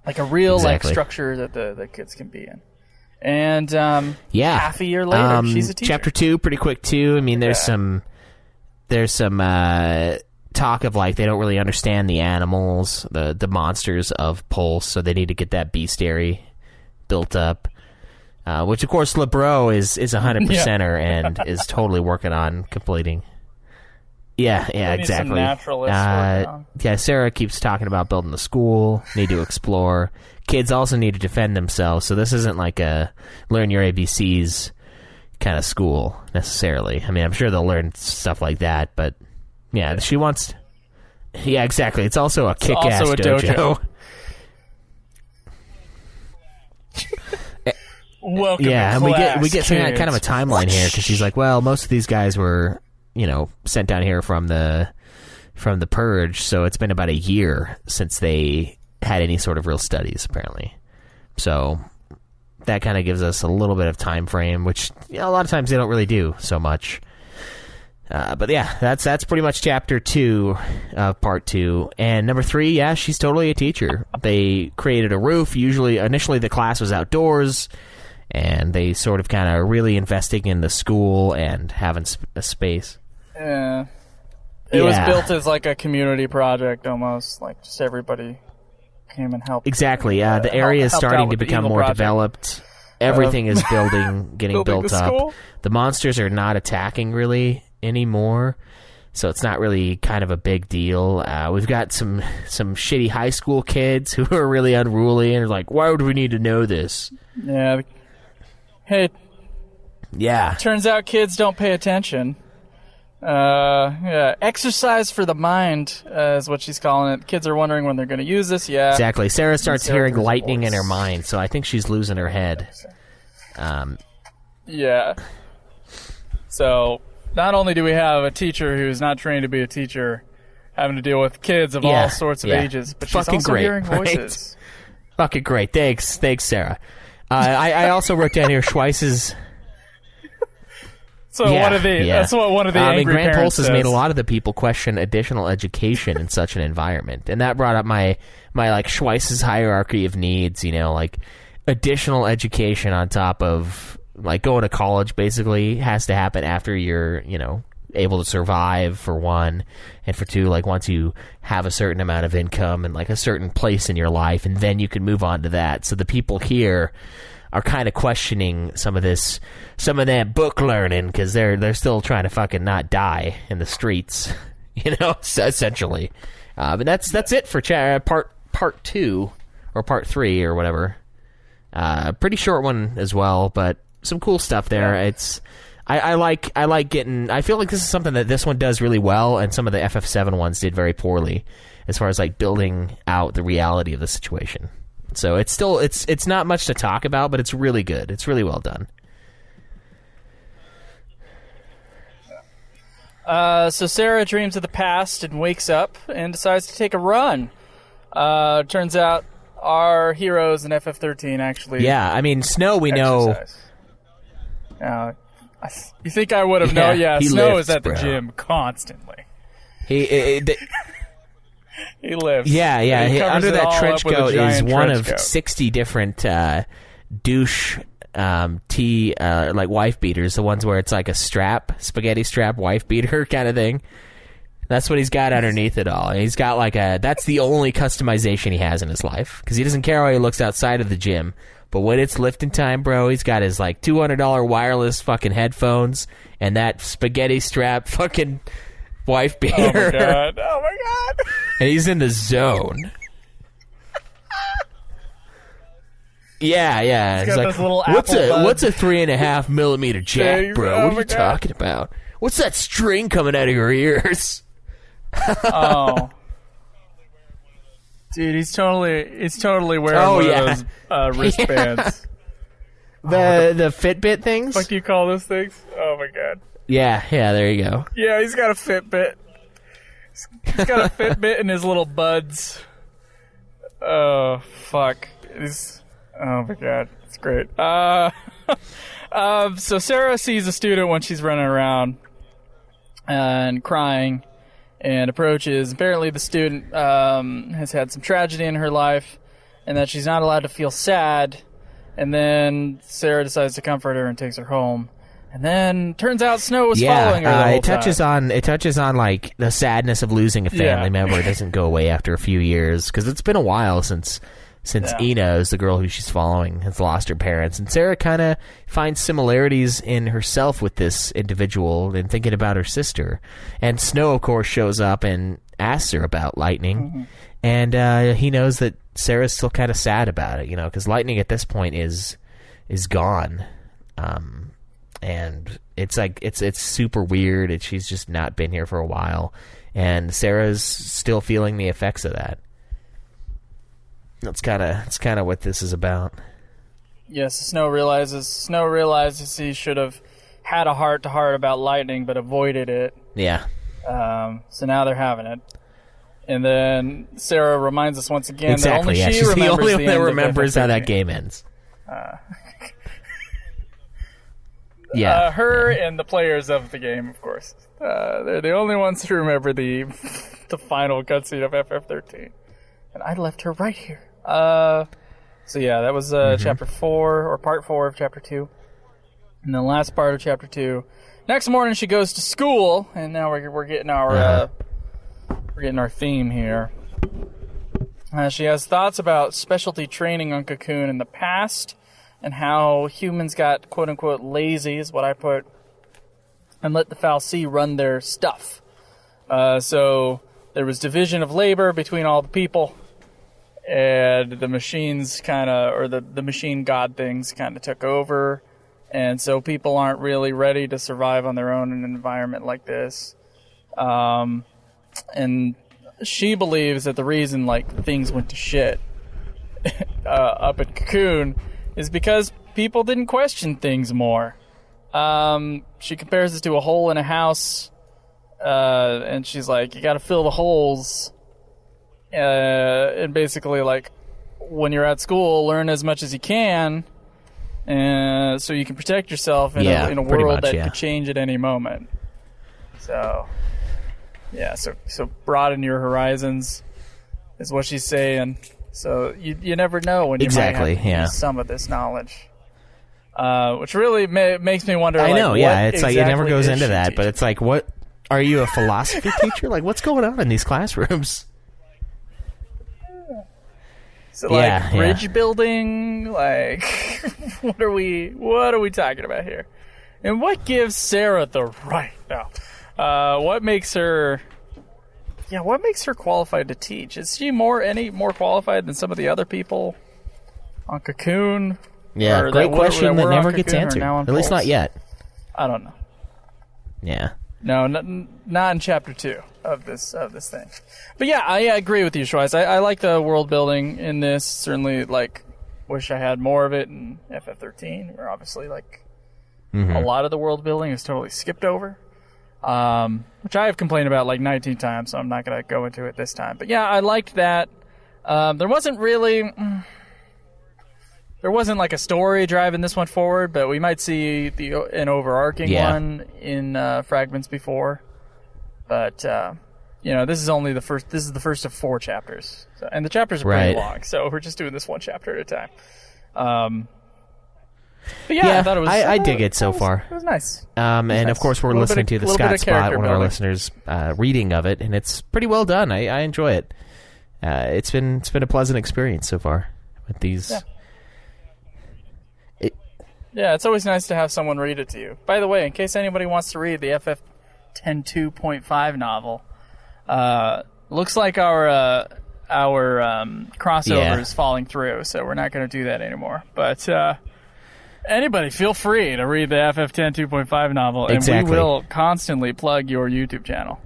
like a real Exactly. structure that the kids can be in. And Yeah. half a year later, she's a teacher. Chapter 2, pretty quick too. I mean, there's some talk of like they don't really understand the animals, the monsters of Pulse, so they need to get that bestiary built up. Which of course LeBro is 100%er and is totally working on completing. Yeah, We need some exactly. naturalists working on. Yeah, Sarah keeps talking about building the school, need to explore. Kids also need to defend themselves, so this isn't like a learn your ABCs kind of school necessarily. I mean, I'm sure they'll learn stuff like that, but yeah, she wants... Yeah, exactly. It's also a kick-ass also a dojo. Welcome Yeah, to and class, we get some kids. kind of a timeline here because she's like, well, most of these guys were, sent down here from the purge, so it's been about a year since they had any sort of real studies, apparently. So that kind of gives us a little bit of time frame, which a lot of times they don't really do so much. But yeah, that's pretty much chapter 2 of part 2. And number 3, yeah, she's totally a teacher. They created a roof. Initially the class was outdoors, and they sort of kind of really investing in the school and having a space. Yeah. It was built as like a community project almost, like just everybody came and helped. Exactly, yeah. The area is helped out starting to with the become Eagle more project. developed. Everything is getting building built the up. school? The monsters are not attacking really anymore, so it's not really kind of a big deal. We've got some shitty high school kids who are really unruly and are like, why would we need to know this? Yeah. Hey, Yeah. turns out kids don't pay attention. Yeah, exercise for the mind is what she's calling it. Kids are wondering when they're going to use this. Yeah, Exactly. Sarah starts Sarah hearing hears a lightning in voice. her mind, so I think she's losing her head. Yeah. So, not only do we have a teacher who's not trained to be a teacher having to deal with kids of Yeah, all sorts of yeah. ages, but she's Fucking also great, hearing right? voices. Fucking great. Thanks, Sarah. I also wrote down here Schweiss's... So Yeah, one of the yeah. that's what one of the angry Grant parents Pulse has says. made a lot of the people question additional education in such an environment, and that brought up my like Schweiss's hierarchy of needs. Like additional education on top of like going to college basically has to happen after you're able to survive, for one, and for two, like once you have a certain amount of income and like a certain place in your life, and then you can move on to that. So the people here are kind of questioning some of that book learning because they're still trying to fucking not die in the streets, essentially. But that's it for part 2 or part 3 or whatever. Pretty short one as well, but some cool stuff there. Yeah. I like getting. I feel like this is something that this one does really well, and some of the FF7 ones did very poorly, as far as like building out the reality of the situation. So it's not much to talk about, but it's really good. It's really well done. So Sarah dreams of the past and wakes up and decides to take a run. Turns out our heroes in FF13 actually. Yeah, I mean, Snow, we know. You think I would have known? Yeah, he Snow lifts, is at the bro. gym constantly. He lifts. Yeah. He covers Under it that all trench up with a coat is giant one trench of coat. 60 different douche like wife beaters. The ones where it's like a spaghetti strap wife beater kind of thing. That's what he's got underneath it all. And he's got that's the only customization he has in his life. Because he doesn't care how he looks outside of the gym. But when it's lifting time, bro, he's got his $200 wireless fucking headphones and that spaghetti strap fucking wife beater. Oh my god. And he's in the zone. Yeah. He's got like, this little what's Apple Bud a 3.5 millimeter jack, thing. bro? Oh What are my you God. talking about? What's that string coming out of your ears? Oh. Dude, he's totally wearing one of those wristbands. The Fitbit things? What do you call those things? Oh my god. Yeah, there you go. Yeah, he's got a Fitbit. He's got a Fitbit and his little buds. Oh, fuck. Oh my god. It's great. So Sarah sees a student when she's running around and crying and approaches. Apparently the student has had some tragedy in her life and that she's not allowed to feel sad. And then Sarah decides to comfort her and takes her home. And then turns out Snow was following her the whole it touches time. on like the sadness of losing a family Yeah. member. It doesn't go away after a few years because it's been a while since Ina, the girl who she's following, has lost her parents. And Sarah kind of finds similarities in herself with this individual and thinking about her sister. And Snow, of course, shows up and asks her about Lightning. Mm-hmm. And he knows that Sarah's still kind of sad about it, because Lightning at this point is gone. And it's like it's super weird. She's just not been here for a while. And Sarah's still feeling the effects of that. That's kind of what this is about. Yes, Snow realizes he should have had a heart-to-heart about Lightning, but avoided it. Yeah. So now they're having it. And then Sarah reminds us once again Exactly. that only she she's remembers the only one that end of remembers how that FF13. game ends. Her and the players of the game, of course. They're the only ones who remember the final cutscene of FF13. And I left her right here. So yeah, that was chapter 4, or part 4 of chapter 2. And the last part of chapter 2. Next morning she goes to school, and now we're getting our theme here. She has thoughts about specialty training on Cocoon in the past, and how humans got quote-unquote lazy, is what I put, and let the fal'Cie run their stuff. So there was division of labor between all the people, and the machines the machine god things kind of took over, and so people aren't really ready to survive on their own in an environment like this. And she believes that the reason things went to shit up at Cocoon is because people didn't question things more. She compares it to a hole in a house, and she's like, you gotta fill the holes. And basically, when you're at school, learn as much as you can, so you can protect yourself in a world that could change at any moment. So, yeah, so broaden your horizons is what she's saying. So you never know when you might have to use some of this knowledge. Which really makes me wonder. I know, yeah. It's it never goes into that, but it's what are you, a philosophy teacher? What's going on in these classrooms? So bridge building, what are we talking about here? And what gives Sarah the right now? What makes her qualified to teach? Is she any more qualified than some of the other people on Cocoon? Yeah, great question that never gets answered. At least not yet. I don't know. Yeah. No, not in chapter 2 of this thing. But yeah, I agree with you, Schweiss. I like the world building in this. Certainly, wish I had more of it in FF13, where obviously, a lot of the world building is totally skipped over. which I have complained about like 19 times, so I'm not going to go into it this time. But yeah, I liked that. There wasn't like a story driving this one forward, but we might see an overarching one in Fragments before. But this is only the first. This is the first of 4 chapters, and the chapters are pretty long, so we're just doing this one chapter at a time. But yeah, I thought it was. I dig it so far. It was nice. And of course, we're listening to the Scott Spot, one of our listeners' reading of it, and it's pretty well done. I enjoy it. It's been a pleasant experience so far with these. Yeah, it's always nice to have someone read it to you. By the way, in case anybody wants to read the FF10 novel, looks like our crossover is falling through, so we're not going to do that anymore. But anybody, feel free to read the FF10 2.5 novel, and we will constantly plug your YouTube channel.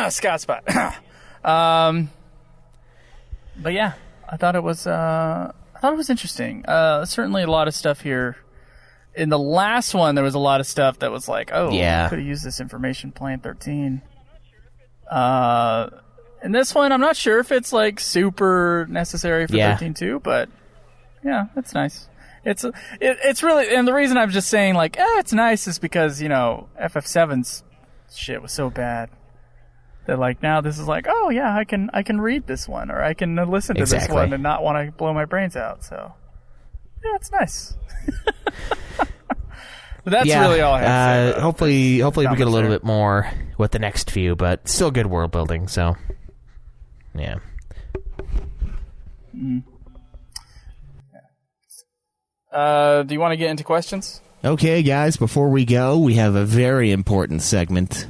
Scott Spot. But yeah, I thought it was interesting. Certainly a lot of stuff here. In the last one, there was a lot of stuff that was like, could have used this information Plan 13. In this one, I'm not sure if it's like super necessary for 13.2, but yeah, it's nice. It's really, and the reason I'm just saying like, it's nice is because, FF7's shit was so bad. That like now this is like, I can read this one, or I can listen to this one and not want to blow my brains out. So yeah, it's nice. But that's really all I have to say. Hopefully we get a little bit more with the next few, but still good world building. So yeah. Do you want to get into questions? Okay, guys. Before we go, we have a very important segment.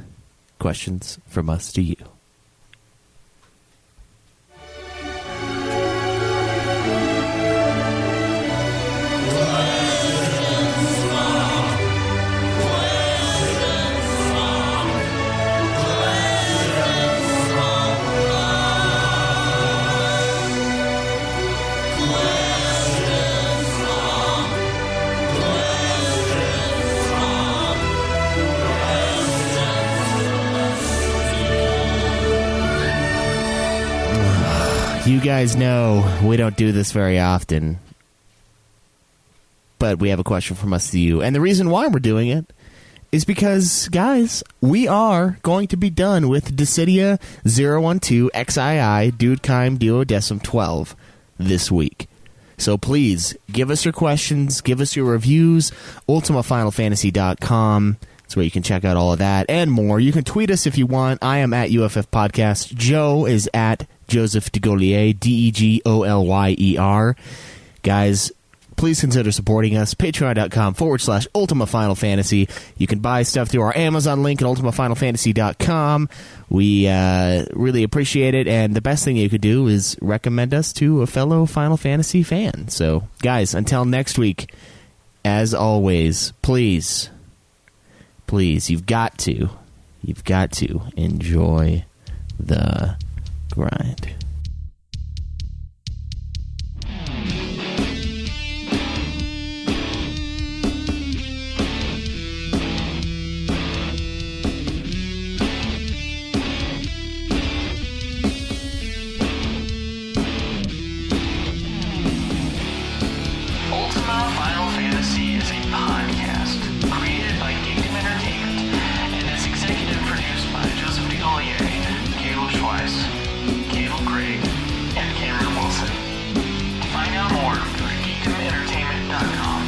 Questions from us to you. You guys know we don't do this very often, but we have a question from us to you. And the reason why we're doing it is because, guys, we are going to be done with Dissidia 012 XII Dudekheim Duodecim 12 this week. So please, give us your questions, give us your reviews, UltimaFinalFantasy.com. That's where you can check out all of that and more. You can tweet us if you want. I am at UFF Podcast. Joe is at Joseph Degolyer, Degolyer. Guys, please consider supporting us. Patreon.com/Ultima Final Fantasy. You can buy stuff through our Amazon link at UltimaFinalFantasy.com. We really appreciate it, and the best thing you could do is recommend us to a fellow Final Fantasy fan. So, guys, until next week, as always, please, you've got to enjoy the grind. Ultima Final Fantasy is a podcast created by Geekdom Entertainment and is executive produced by Joseph Degolyer, Gabriel Schweiss, Cable Craig, and Cameron Wilson. Find out more at geekdomentertainment.com.